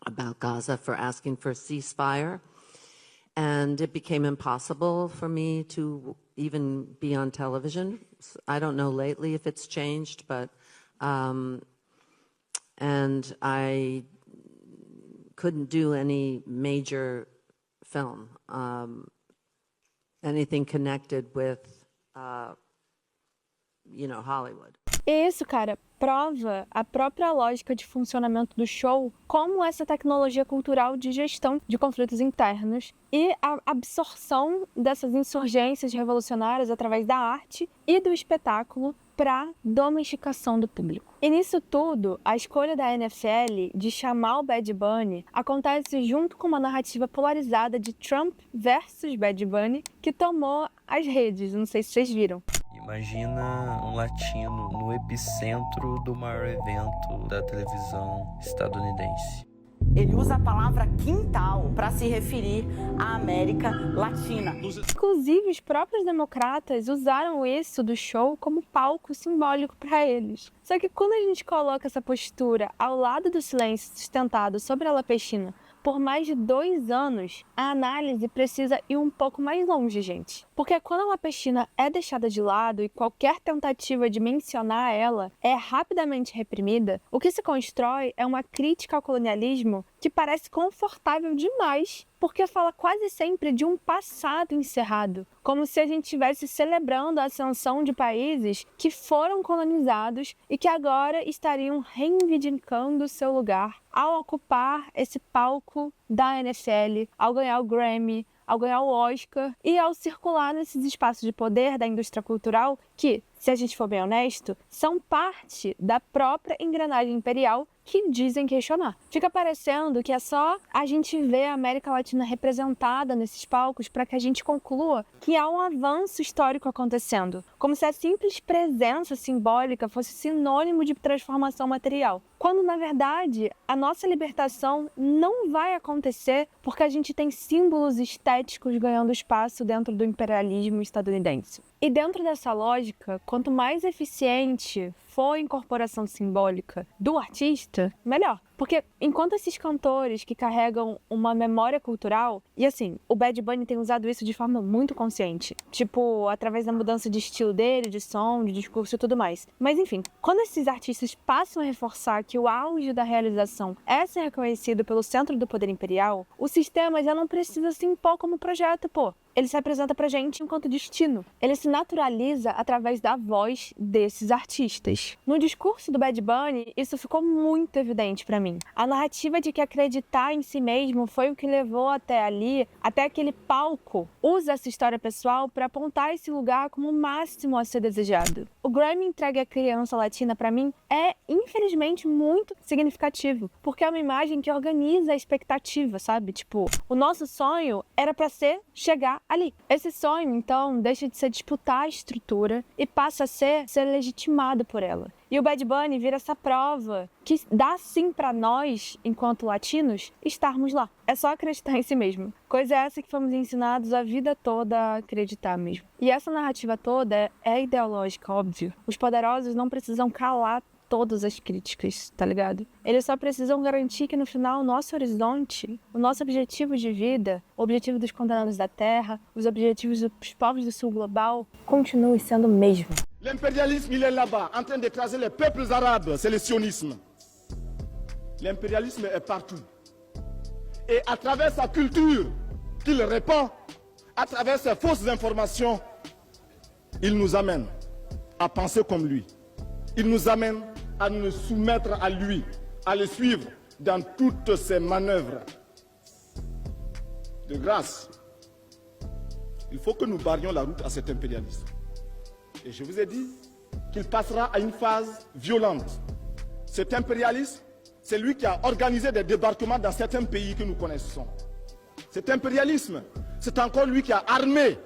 about Gaza, for asking for a ceasefire. And it became impossible for me to even be on television. I don't know lately if it's changed, but and I couldn't do any major film, anything connected with, Hollywood. E isso, cara, prova a própria lógica de funcionamento do show como essa tecnologia cultural de gestão de conflitos internos e a absorção dessas insurgências revolucionárias através da arte e do espetáculo para domesticação do público. E nisso tudo, a escolha da NFL de chamar o Bad Bunny acontece junto com uma narrativa polarizada de Trump versus Bad Bunny que tomou as redes, não sei se vocês viram. Imagina um latino no epicentro do maior evento da televisão estadunidense. Ele usa a palavra quintal para se referir à América Latina. Inclusive, os próprios democratas usaram isso do show como palco simbólico para eles. Só que quando a gente coloca essa postura ao lado do silêncio sustentado sobre a La Palestina por mais de 2 anos, a análise precisa ir um pouco mais longe, gente. Porque quando a La Palestina é deixada de lado e qualquer tentativa de mencionar ela é rapidamente reprimida, o que se constrói é uma crítica ao colonialismo latino que parece confortável demais, porque fala quase sempre de um passado encerrado, como se a gente estivesse celebrando a ascensão de países que foram colonizados e que agora estariam reivindicando seu lugar ao ocupar esse palco da NFL, ao ganhar o Grammy, ao ganhar o Oscar e ao circular nesses espaços de poder da indústria cultural que, se a gente for bem honesto, são parte da própria engrenagem imperial que dizem questionar. Fica parecendo que é só a gente ver a América Latina representada nesses palcos para que a gente conclua que há um avanço histórico acontecendo, como se a simples presença simbólica fosse sinônimo de transformação material. Quando, na verdade, a nossa libertação não vai acontecer porque a gente tem símbolos estéticos ganhando espaço dentro do imperialismo estadunidense. E dentro dessa lógica, quanto mais eficiente for a incorporação simbólica do artista, melhor. Porque enquanto esses cantores que carregam uma memória cultural, e assim, o Bad Bunny tem usado isso de forma muito consciente, tipo, através da mudança de estilo dele, de som, de discurso e tudo mais. Mas enfim, quando esses artistas passam a reforçar que o auge da realização é ser reconhecido pelo centro do poder imperial, o sistema já não precisa se impor como projeto, pô. Ele se apresenta pra gente enquanto destino. Ele se naturaliza através da voz desses artistas. No discurso do Bad Bunny, isso ficou muito evidente pra mim. A narrativa de que acreditar em si mesmo foi o que levou até ali, até aquele palco, usa essa história pessoal para apontar esse lugar como o máximo a ser desejado. O Grammy entregue à criança latina, pra mim, é infelizmente muito significativo, porque é uma imagem que organiza a expectativa, sabe? Tipo, o nosso sonho era pra ser chegar ali. Esse sonho, então, deixa de ser disputar a estrutura e passa a ser legitimado por ela. E o Bad Bunny vira essa prova que dá sim pra nós, enquanto latinos, estarmos lá. É só acreditar em si mesmo. Coisa essa que fomos ensinados a vida toda a acreditar mesmo. E essa narrativa toda é ideológica, óbvio. Os poderosos não precisam calar todas as críticas, tá ligado? Eles só precisam garantir que no final o nosso horizonte, o nosso objetivo de vida, o objetivo dos condenados da terra, os objetivos dos povos do sul global, continue sendo o mesmo. L'impérialisme, il est là-bas, en train d'écraser les peuples arabes, c'est le sionisme. L'impérialisme est partout. Et à travers sa culture qu'il répand, à travers ses fausses informations, il nous amène à penser comme lui. Il nous amène à nous soumettre à lui, à le suivre dans toutes ses manœuvres. De grâce, il faut que nous barrions la route à cet impérialisme. Et je vous ai dit qu'il passera à une phase violente. Cet impérialisme, c'est lui qui a organisé des débarquements dans certains pays que nous connaissons. Cet impérialisme, c'est encore lui qui a armé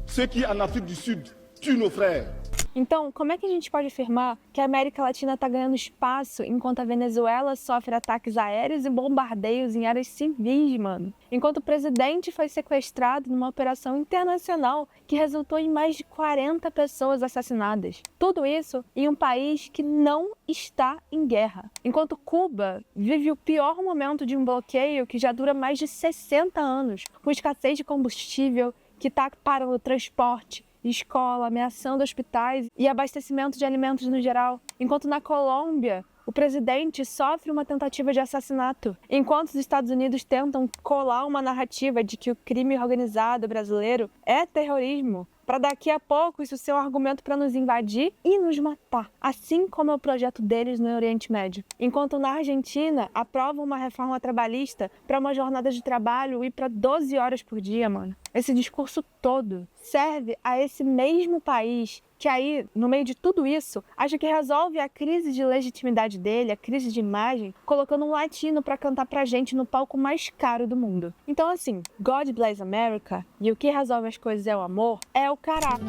ceux qui, en Afrique du Sud, tuent nos frères. Então, como é que a gente pode afirmar que a América Latina está ganhando espaço enquanto a Venezuela sofre ataques aéreos e bombardeios em áreas civis, mano? Enquanto o presidente foi sequestrado numa operação internacional que resultou em mais de 40 pessoas assassinadas. Tudo isso em um país que não está em guerra. Enquanto Cuba vive o pior momento de um bloqueio que já dura mais de 60 anos, com escassez de combustível, que está parando o transporte, escola, ameaçando hospitais e abastecimento de alimentos no geral. Enquanto na Colômbia, o presidente sofre uma tentativa de assassinato. Enquanto os Estados Unidos tentam colar uma narrativa de que o crime organizado brasileiro é terrorismo, para daqui a pouco isso ser um argumento para nos invadir e nos matar, assim como é o projeto deles no Oriente Médio. Enquanto na Argentina aprovam uma reforma trabalhista para uma jornada de trabalho ir para 12 horas por dia, mano. Esse discurso todo serve a esse mesmo país que aí, no meio de tudo isso, acha que resolve a crise de legitimidade dele, a crise de imagem, colocando um latino pra cantar pra gente no palco mais caro do mundo. Então assim, God Bless America e o que resolve as coisas é o amor, é o caralho.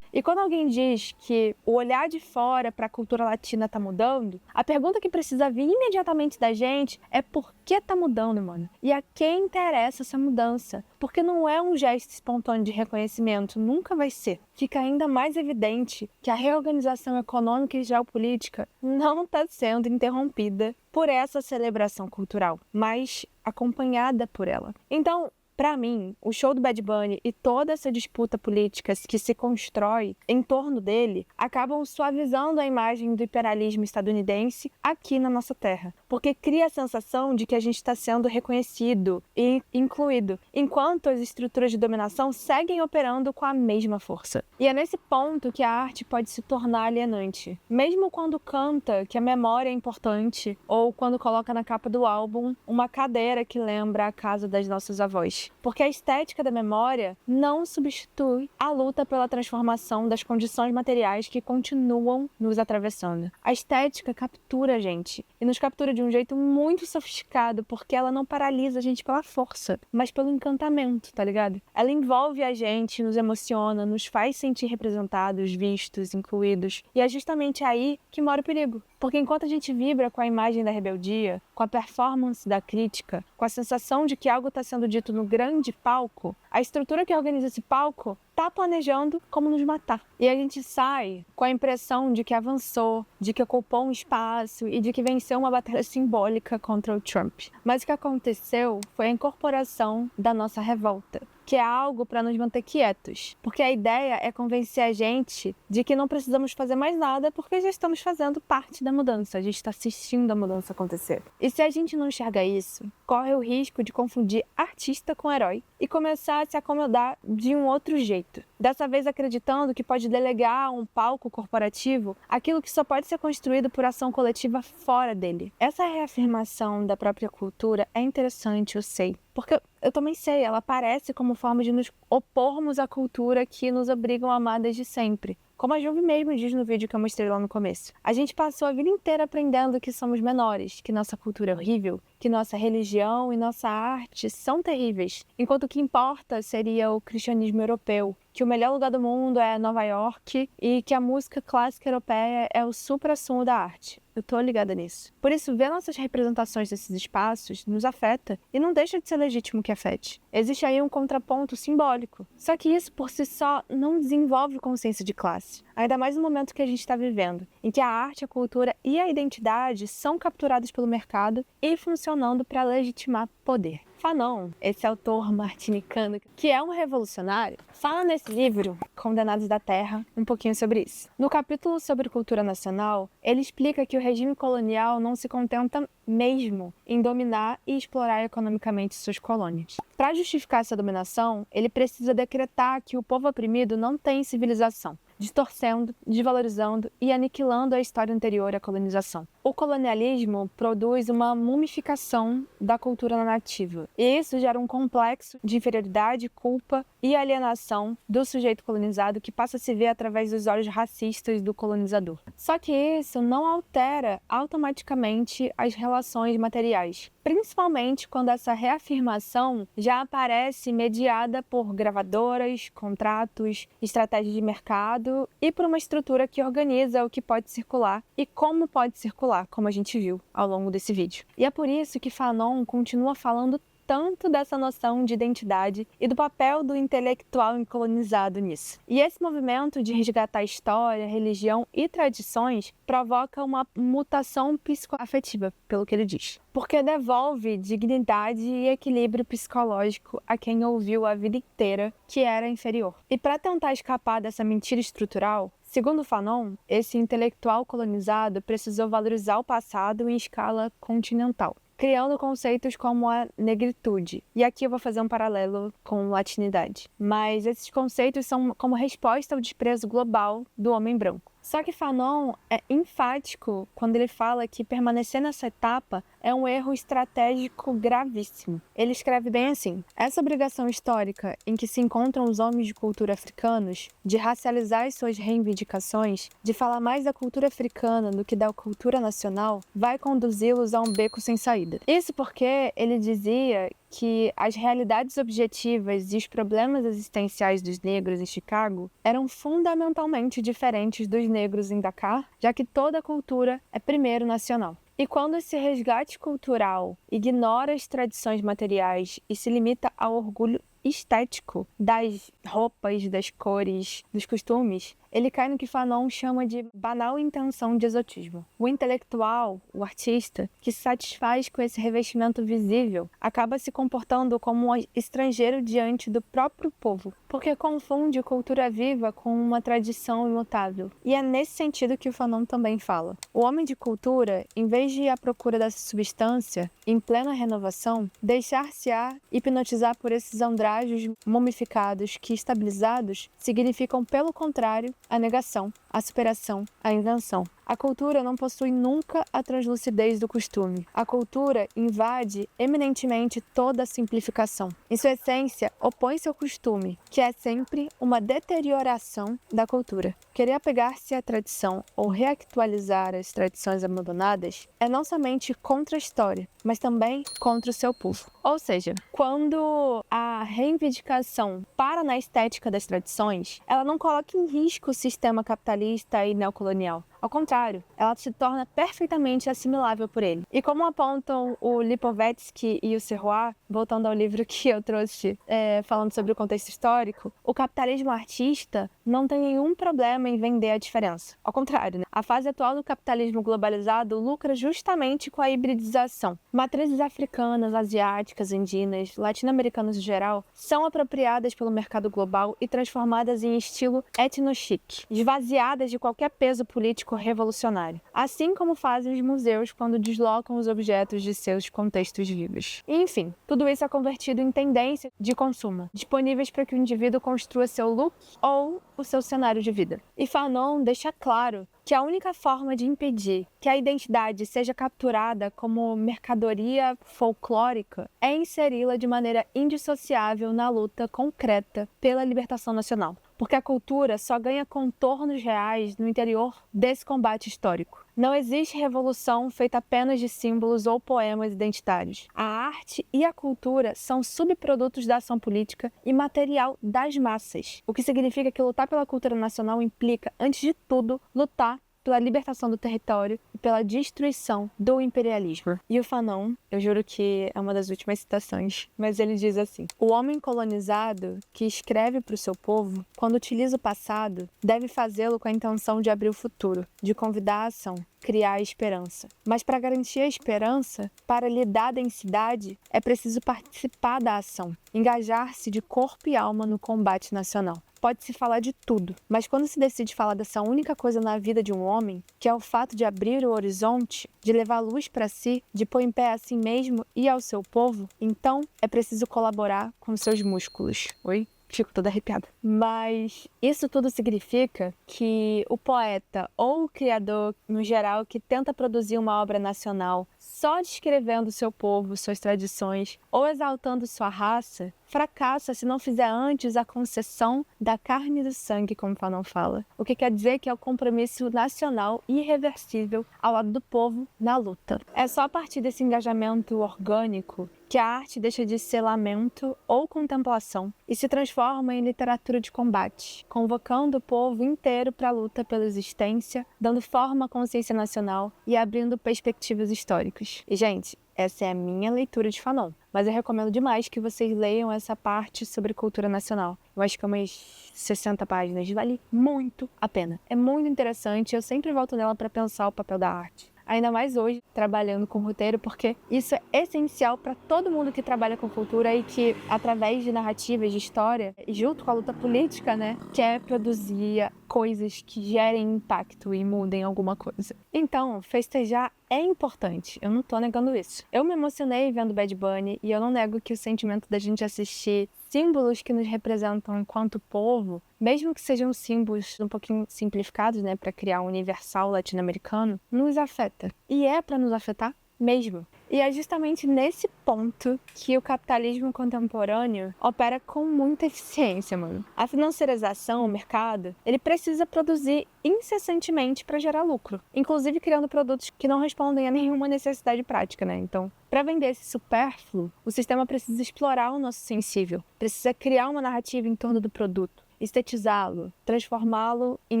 E quando alguém diz que o olhar de fora para a cultura latina está mudando, a pergunta que precisa vir imediatamente da gente é por que está mudando, mano? E a quem interessa essa mudança? Porque não é um gesto espontâneo de reconhecimento, nunca vai ser. Fica ainda mais evidente que a reorganização econômica e geopolítica não está sendo interrompida por essa celebração cultural, mas acompanhada por ela. Então, Pra mim, o show do Bad Bunny e toda essa disputa política que se constrói em torno dele acabam suavizando a imagem do imperialismo estadunidense aqui na nossa terra, porque cria a sensação de que a gente está sendo reconhecido e incluído, enquanto as estruturas de dominação seguem operando com a mesma força. E é nesse ponto que a arte pode se tornar alienante. Mesmo quando canta que a memória é importante, ou quando coloca na capa do álbum uma cadeira que lembra a casa das nossas avós. Porque a estética da memória não substitui a luta pela transformação das condições materiais que continuam nos atravessando. A estética captura a gente, e nos captura de um jeito muito sofisticado, porque ela não paralisa a gente pela força, mas pelo encantamento, tá ligado? Ela envolve a gente, nos emociona, nos faz sentir representados, vistos, incluídos, e é justamente aí que mora o perigo. Porque enquanto a gente vibra com a imagem da rebeldia, com a performance da crítica, com a sensação de que algo está sendo dito no grande palco, a estrutura que organiza esse palco está planejando como nos matar. E a gente sai com a impressão de que avançou, de que ocupou um espaço e de que venceu uma batalha simbólica contra o Trump. Mas o que aconteceu foi a incorporação da nossa revolta, que é algo para nos manter quietos. Porque a ideia é convencer a gente de que não precisamos fazer mais nada porque já estamos fazendo parte da mudança, a gente está assistindo a mudança acontecer. E se a gente não enxerga isso, corre o risco de confundir artista com herói e começar a se acomodar de um outro jeito. Dessa vez acreditando que pode delegar a um palco corporativo aquilo que só pode ser construído por ação coletiva fora dele. Essa reafirmação da própria cultura é interessante, eu sei. Porque eu também sei, ela aparece como forma de nos opormos à cultura que nos obrigam a amar desde sempre. Como a Juve mesmo diz no vídeo que eu mostrei lá no começo. A gente passou a vida inteira aprendendo que somos menores, que nossa cultura é horrível, que nossa religião e nossa arte são terríveis, enquanto o que importa seria o cristianismo europeu, que o melhor lugar do mundo é Nova York e que a música clássica europeia é o supra-sumo da arte. Eu tô ligada nisso. Por isso, ver nossas representações desses espaços nos afeta e não deixa de ser legítimo que afete. Existe aí um contraponto simbólico. Só que isso, por si só, não desenvolve consciência de classe. Ainda mais no momento que a gente está vivendo, em que a arte, a cultura e a identidade são capturados pelo mercado e funcionando para legitimar poder. Fanon, esse autor martinicano, que é um revolucionário, fala nesse livro, Condenados da Terra, um pouquinho sobre isso. No capítulo sobre cultura nacional, ele explica que o regime colonial não se contenta mesmo em dominar e explorar economicamente suas colônias. Para justificar essa dominação, ele precisa decretar que o povo oprimido não tem civilização, distorcendo, desvalorizando e aniquilando a história anterior à colonização. O colonialismo produz uma mumificação da cultura nativa, e isso gera um complexo de inferioridade, culpa e alienação do sujeito colonizado que passa a se ver através dos olhos racistas do colonizador. Só que isso não altera automaticamente as relações materiais, principalmente quando essa reafirmação já aparece mediada por gravadoras, contratos, estratégias de mercado e por uma estrutura que organiza o que pode circular e como pode circular, como a gente viu ao longo desse vídeo. E é por isso que Fanon continua falando tanto dessa noção de identidade e do papel do intelectual colonizado nisso. E esse movimento de resgatar história, religião e tradições provoca uma mutação psicoafetiva, pelo que ele diz. Porque devolve dignidade e equilíbrio psicológico a quem ouviu a vida inteira que era inferior. E para tentar escapar dessa mentira estrutural, segundo Fanon, esse intelectual colonizado precisou valorizar o passado em escala continental, criando conceitos como a negritude. E aqui eu vou fazer um paralelo com latinidade. Mas esses conceitos são como resposta ao desprezo global do homem branco. Só que Fanon é enfático quando ele fala que permanecer nessa etapa é um erro estratégico gravíssimo. Ele escreve bem assim: essa obrigação histórica em que se encontram os homens de cultura africanos, de racializar as suas reivindicações, de falar mais da cultura africana do que da cultura nacional, vai conduzi-los a um beco sem saída. Isso porque ele dizia que as realidades objetivas e os problemas existenciais dos negros em Chicago eram fundamentalmente diferentes dos negros em Dakar, já que toda cultura é primeiro nacional. E quando esse resgate cultural ignora as tradições materiais e se limita ao orgulho estético das roupas, das cores, dos costumes, ele cai no que Fanon chama de banal intenção de exotismo. O intelectual, o artista, que se satisfaz com esse revestimento visível, acaba se comportando como um estrangeiro diante do próprio povo, porque confunde cultura viva com uma tradição imutável. E é nesse sentido que o Fanon também fala. O homem de cultura, em vez de ir à procura dessa substância, em plena renovação, deixar-se-á hipnotizar por esses andrajos mumificados que, estabilizados, significam, pelo contrário, a negação, a superação, a invenção. A cultura não possui nunca a translucidez do costume. A cultura invade eminentemente toda a simplificação. Em sua essência, opõe-se ao costume, que é sempre uma deterioração da cultura. Querer apegar-se à tradição ou reactualizar as tradições abandonadas é não somente contra a história, mas também contra o seu povo. Ou seja, quando a reivindicação para na estética das tradições, ela não coloca em risco o sistema capitalista e neocolonial. Ao contrário, ela se torna perfeitamente assimilável por ele. E como apontam o Lipovetsky e o Serrois, voltando ao livro que eu trouxe falando sobre o contexto histórico, o capitalismo artista não tem nenhum problema em vender a diferença. Ao contrário, né? A fase atual do capitalismo globalizado lucra justamente com a hibridização. Matrizes africanas, asiáticas, indianas, latino-americanas em geral, são apropriadas pelo mercado global e transformadas em estilo etno-chic, esvaziadas de qualquer peso político revolucionário, assim como fazem os museus quando deslocam os objetos de seus contextos vivos. E, enfim, tudo isso é convertido em tendência de consumo, disponíveis para que o indivíduo construa seu look ou o seu cenário de vida. E Fanon deixa claro que a única forma de impedir que a identidade seja capturada como mercadoria folclórica é inseri-la de maneira indissociável na luta concreta pela libertação nacional. Porque a cultura só ganha contornos reais no interior desse combate histórico. Não existe revolução feita apenas de símbolos ou poemas identitários. A arte e a cultura são subprodutos da ação política e material das massas, o que significa que lutar pela cultura nacional implica, antes de tudo, lutar pela libertação do território e pela destruição do imperialismo. E o Fanon, eu juro que é uma das últimas citações, mas ele diz assim: o homem colonizado que escreve para o seu povo, quando utiliza o passado, deve fazê-lo com a intenção de abrir o futuro, de convidar a ação, criar a esperança. Mas para garantir a esperança, para lhe dar densidade, é preciso participar da ação, engajar-se de corpo e alma no combate nacional. Pode-se falar de tudo, mas quando se decide falar dessa única coisa na vida de um homem, que é o fato de abrir o horizonte, de levar luz para si, de pôr em pé a si mesmo e ao seu povo, então é preciso colaborar com seus músculos. Oi? Fico toda arrepiada. Mas isso tudo significa que o poeta ou o criador, no geral, que tenta produzir uma obra nacional só descrevendo seu povo, suas tradições ou exaltando sua raça, fracassa se não fizer antes a concessão da carne e do sangue, como Fanon fala. O que quer dizer que é o compromisso nacional irreversível ao lado do povo na luta. É só a partir desse engajamento orgânico que a arte deixa de ser lamento ou contemplação e se transforma em literatura de combate, convocando o povo inteiro para a luta pela existência, dando forma à consciência nacional e abrindo perspectivas históricas. E, gente, essa é a minha leitura de Fanon, mas eu recomendo demais que vocês leiam essa parte sobre cultura nacional. Eu acho que é umas 60 páginas, vale muito a pena. É muito interessante, eu sempre volto nela para pensar o papel da arte. Ainda mais hoje, trabalhando com roteiro, porque isso é essencial para todo mundo que trabalha com cultura e que, através de narrativas, de história, e junto com a luta política, né, quer produzir coisas que gerem impacto e mudem alguma coisa. Então, festejar é importante, eu não tô negando isso. Eu me emocionei vendo Bad Bunny e eu não nego que o sentimento da gente assistir símbolos que nos representam enquanto povo, mesmo que sejam símbolos um pouquinho simplificados, né, para criar um universal latino-americano, nos afeta. E é para nos afetar mesmo. E é justamente nesse ponto que o capitalismo contemporâneo opera com muita eficiência, mano. A financiarização, o mercado, ele precisa produzir incessantemente para gerar lucro, inclusive criando produtos que não respondem a nenhuma necessidade prática, né? Então, para vender esse supérfluo, o sistema precisa explorar o nosso sensível, precisa criar uma narrativa em torno do produto. estetizá-lo, transformá-lo em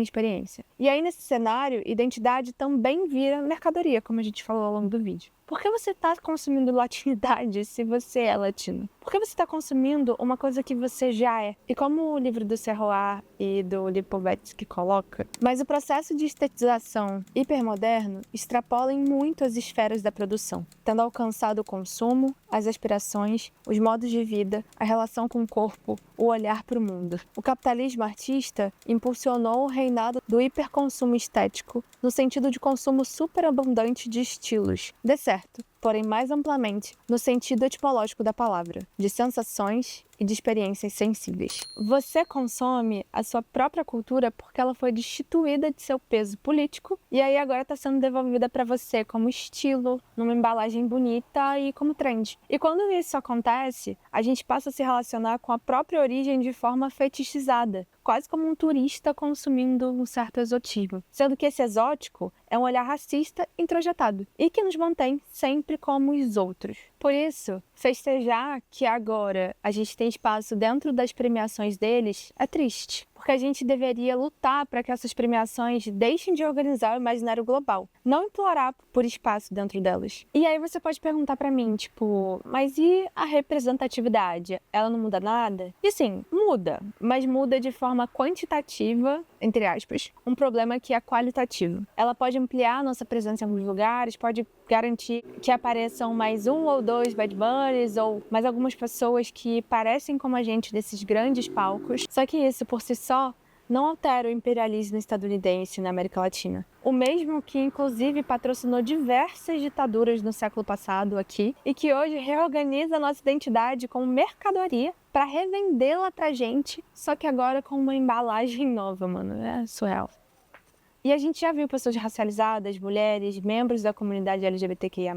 experiência. E aí, nesse cenário, identidade também vira mercadoria, como a gente falou ao longo do vídeo. Por que você está consumindo latinidade se você é latino? Por que você está consumindo uma coisa que você já é? E como o livro do Serroir e do Lipovetsky coloca, mas o processo de estetização hipermoderno extrapola em muito as esferas da produção, tendo alcançado o consumo, as aspirações, os modos de vida, a relação com o corpo, o olhar para o mundo. O capitalismo artista impulsionou o reinado do hiperconsumo estético no sentido de consumo superabundante de estilos, de certo, porém mais amplamente no sentido etimológico da palavra, de sensações e de experiências sensíveis. Você consome a sua própria cultura porque ela foi destituída de seu peso político e aí agora está sendo devolvida para você como estilo, numa embalagem bonita e como trend. E quando isso acontece, a gente passa a se relacionar com a própria origem de forma fetichizada, quase como um turista consumindo um certo exotismo, sendo que esse exótico é um olhar racista introjetado e que nos mantém sempre como os outros. Por isso, festejar que agora a gente tem espaço dentro das premiações deles é triste, porque a gente deveria lutar para que essas premiações deixem de organizar o imaginário global, não implorar por espaço dentro delas. E aí você pode perguntar para mim, tipo, mas e a representatividade? Ela não muda nada? E sim, muda, mas muda de forma quantitativa, entre aspas, um problema que é qualitativo. Ela pode ampliar a nossa presença em alguns lugares, pode garantir que apareçam mais um ou dois Bad Bunnies ou mais algumas pessoas que parecem como a gente nesses grandes palcos. Só que isso, por si só, não altera o imperialismo estadunidense na América Latina. O mesmo que, inclusive, patrocinou diversas ditaduras no século passado aqui e que hoje reorganiza a nossa identidade como mercadoria para revendê-la pra gente, só que agora com uma embalagem nova, mano. É surreal. E a gente já viu pessoas racializadas, mulheres, membros da comunidade LGBTQIA+,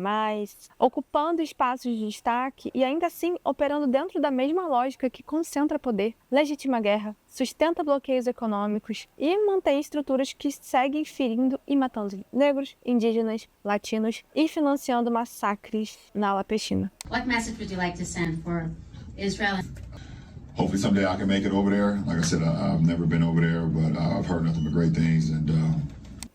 ocupando espaços de destaque e ainda assim operando dentro da mesma lógica que concentra poder, legitima a guerra, sustenta bloqueios econômicos e mantém estruturas que seguem ferindo e matando negros, indígenas, latinos e financiando massacres na ala Palestina. What message would you like to send for Israel? Hopefully someday I can make it over there. Like I said, I've never been over there, but I've heard nothing but great things. And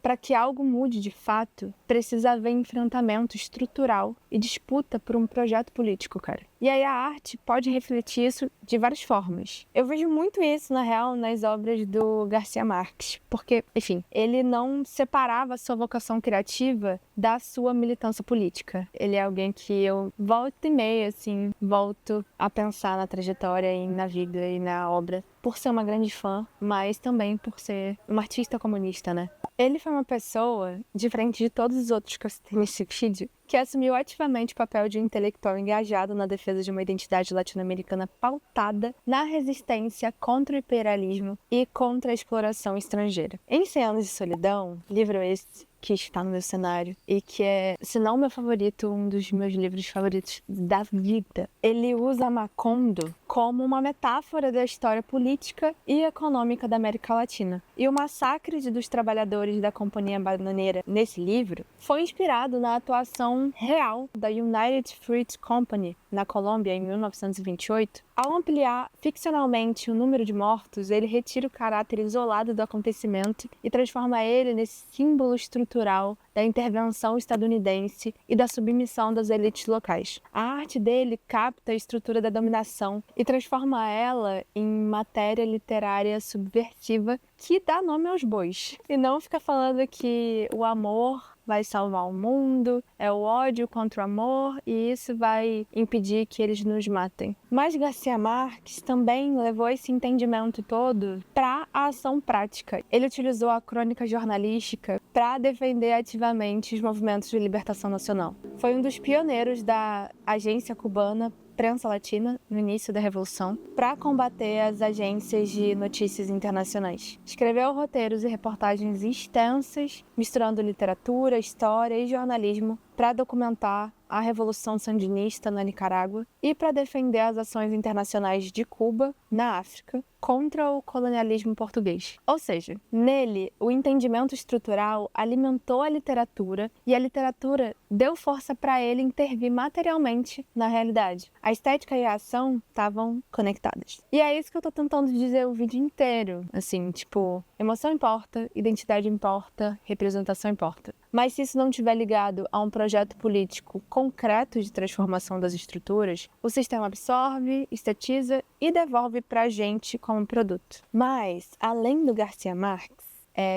para que algo mude de fato, precisa haver enfrentamento estrutural e disputa por um projeto político, cara. E aí a arte pode refletir isso de várias formas. Eu vejo muito isso, na real, nas obras do Garcia Marques, porque, enfim, ele não separava a sua vocação criativa da sua militância política. Ele é alguém que eu volta e meia, assim, volto a pensar na trajetória e na vida e na obra, por ser uma grande fã, mas também por ser uma artista comunista, né? Ele foi uma pessoa, diferente de todos os outros que eu citei nesse vídeo, que assumiu ativamente o papel de um intelectual engajado na defesa de uma identidade latino-americana pautada na resistência contra o imperialismo e contra a exploração estrangeira. Em 100 Anos de Solidão, livro esse que está no meu cenário e que é, se não meu favorito, um dos meus livros favoritos da vida, ele usa Macondo como uma metáfora da história política e econômica da América Latina. E o massacre dos trabalhadores da Companhia Bananeira nesse livro foi inspirado na atuação real da United Fruit Company na Colômbia em 1928. Ao ampliar ficcionalmente o número de mortos, ele retira o caráter isolado do acontecimento e transforma ele nesse símbolo estrutural da intervenção estadunidense e da submissão das elites locais. A arte dele capta a estrutura da dominação e transforma ela em matéria literária subversiva que dá nome aos bois. E não fica falando que o amor vai salvar o mundo, é o ódio contra o amor e isso vai impedir que eles nos matem. Mas Garcia Marques também levou esse entendimento todo para a ação prática. Ele utilizou a crônica jornalística para defender ativamente os movimentos de libertação nacional. Foi um dos pioneiros da agência cubana Prensa Latina, no início da Revolução, para combater as agências de notícias internacionais. Escreveu roteiros e reportagens extensas, misturando literatura, história e jornalismo para documentar a Revolução Sandinista na Nicarágua e para defender as ações internacionais de Cuba na África contra o colonialismo português. Ou seja, nele, o entendimento estrutural alimentou a literatura e a literatura deu força para ele intervir materialmente na realidade. A estética e a ação estavam conectadas. E é isso que eu tô tentando dizer o vídeo inteiro. Assim, tipo, emoção importa, identidade importa, representação importa. Mas se isso não estiver ligado a um projeto político concreto de transformação das estruturas, o sistema absorve, estetiza e devolve pra gente como produto. Mas, além do Garcia Marques,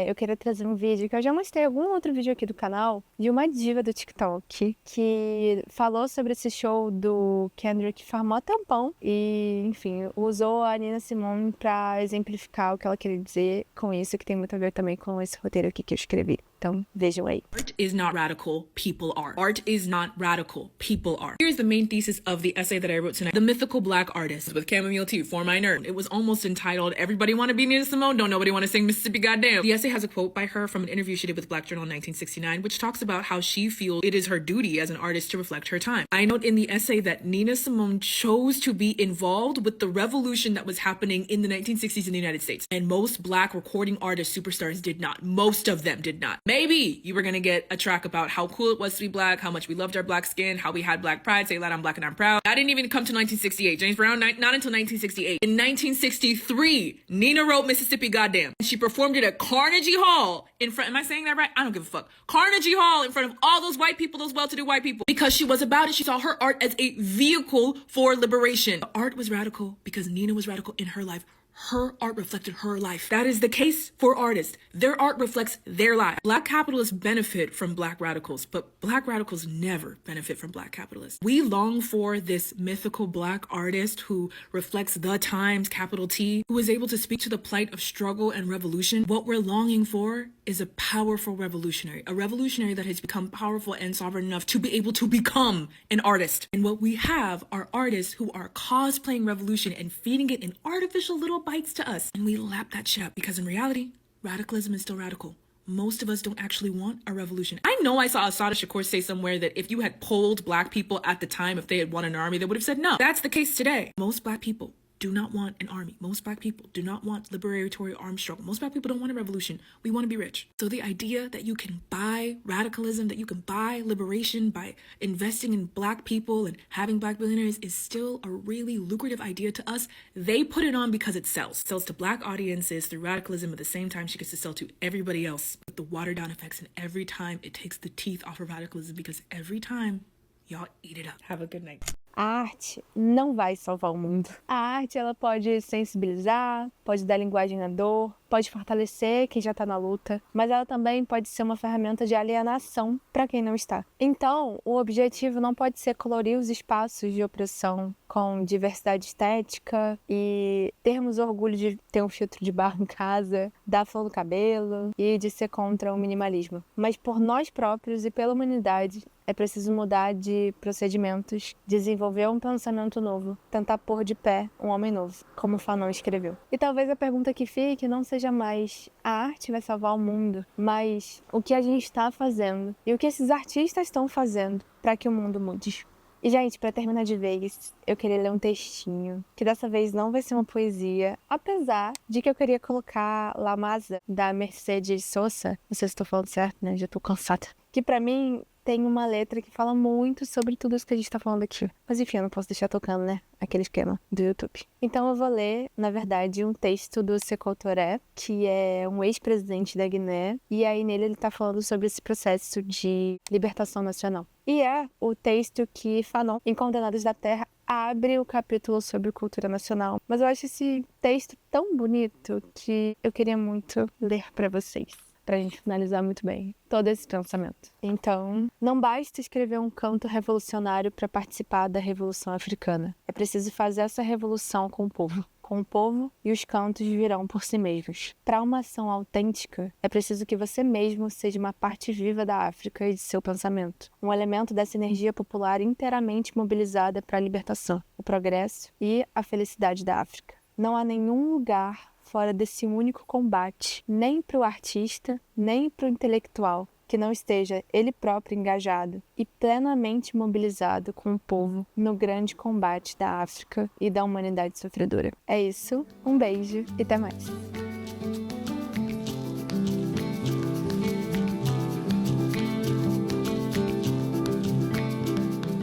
eu queria trazer um vídeo que eu já mostrei em algum outro vídeo aqui do canal, de uma diva do TikTok, que falou sobre esse show do Kendrick farmou um tempão e, enfim, usou a Nina Simone pra exemplificar o que ela queria dizer com isso, que tem muito a ver também com esse roteiro aqui que eu escrevi. Então, vejam aí. Art is not radical, people are. Art is not radical, people are. Here's the main thesis of the essay that I wrote tonight. The Mythical Black Artist with chamomile tea for my nerd. It was almost entitled, Everybody Wanna Be Nina Simone? Don't nobody wanna sing Mississippi Goddamn. The essay has a quote by her from an interview she did with Black Journal in 1969, which talks about how she feels it is her duty as an artist to reflect her time. I note in the essay that Nina Simone chose to be involved with the revolution that was happening in the 1960s in the United States. And most Black recording artist superstars did not. Most of them did not. Maybe you were gonna get a track about how cool it was to be Black, how much we loved our Black skin, how we had Black pride, say that I'm Black and I'm proud. That didn't even come to 1968. James Brown, not until 1968. In 1963, Nina wrote Mississippi Goddamn. And she performed it at Carnegie Hall in front, am I saying that right? I don't give a fuck. Carnegie Hall in front of all those white people, those well-to-do white people. Because she was about it. She saw her art as a vehicle for liberation. The art was radical because Nina was radical in her life. Her art reflected her life. That is the case for artists. Their art reflects their life. Black capitalists benefit from Black radicals, but Black radicals never benefit from Black capitalists. We long for this mythical Black artist who reflects the times, capital T, who is able to speak to the plight of struggle and revolution. What we're longing for is a powerful revolutionary, a revolutionary that has become powerful and sovereign enough to be able to become an artist. And what we have are artists who are cosplaying revolution and feeding it in artificial little bites to us. And we lap that shit up because in reality, radicalism is still radical. Most of us don't actually want a revolution. I know I saw Assata Shakur say somewhere that if you had polled Black people at the time, if they had won an army, they would have said no. That's the case today. Most Black people do not want an army. Most Black people do not want liberatory armed struggle. Most Black people don't want a revolution. We want to be rich. So the idea that you can buy radicalism, that you can buy liberation by investing in Black people and having Black billionaires is still a really lucrative idea to us. They put it on because it sells. It sells to Black audiences through radicalism at the same time she gets to sell to everybody else. With the watered down effects, and every time it takes the teeth off of radicalism because every time y'all eat it up. Have a good night. A arte não vai salvar o mundo. A arte, ela pode sensibilizar, pode dar linguagem à dor, pode fortalecer quem já está na luta, mas ela também pode ser uma ferramenta de alienação para quem não está. Então, o objetivo não pode ser colorir os espaços de opressão com diversidade estética e termos orgulho de ter um filtro de barro em casa, dar flor no cabelo e de ser contra o minimalismo. Mas por nós próprios e pela humanidade, é preciso mudar de procedimentos, desenvolver um pensamento novo, tentar pôr de pé um homem novo, como Fanon escreveu. E talvez a pergunta que fique não seja mais a arte vai salvar o mundo, mas o que a gente está fazendo e o que esses artistas estão fazendo para que o mundo mude. E, gente, para terminar de vez, eu queria ler um textinho, que dessa vez não vai ser uma poesia, apesar de que eu queria colocar La Masa, da Mercedes Sosa, não sei se estou falando certo, né, já tô cansada, que para mim tem uma letra que fala muito sobre tudo isso que a gente tá falando aqui. Mas enfim, eu não posso deixar tocando, né? Aquele esquema do YouTube. Então eu vou ler, na verdade, um texto do Sékou Touré, que é um ex-presidente da Guiné. E aí nele ele tá falando sobre esse processo de libertação nacional. E é o texto que Fanon, em Condenados da Terra, abre o capítulo sobre cultura nacional. Mas eu acho esse texto tão bonito que eu queria muito ler para vocês, pra gente finalizar muito bem todo esse pensamento. Então, não basta escrever um canto revolucionário para participar da Revolução Africana. É preciso fazer essa revolução com o povo. Com o povo, e os cantos virão por si mesmos. Para uma ação autêntica, é preciso que você mesmo seja uma parte viva da África e de seu pensamento. Um elemento dessa energia popular inteiramente mobilizada para a libertação, o progresso e a felicidade da África. Não há nenhum lugar fora desse único combate, nem para o artista, nem para o intelectual, que não esteja ele próprio engajado e plenamente mobilizado com o povo no grande combate da África e da humanidade sofredora. É isso, um beijo e até mais.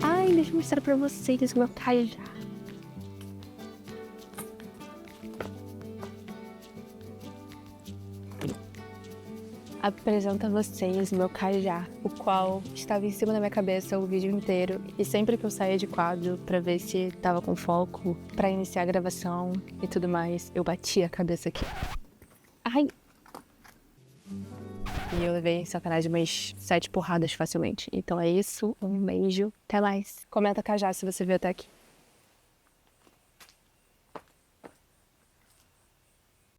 Ai, deixa eu mostrar pra vocês o meu cajá. Apresento a vocês meu cajá, o qual estava em cima da minha cabeça o vídeo inteiro e sempre que eu saía de quadro pra ver se tava com foco, pra iniciar a gravação e tudo mais, eu batia a cabeça aqui. Ai! E eu levei, sacanagem, umas 7 porradas facilmente. Então é isso, um beijo, até mais. Comenta cajá se você viu até aqui.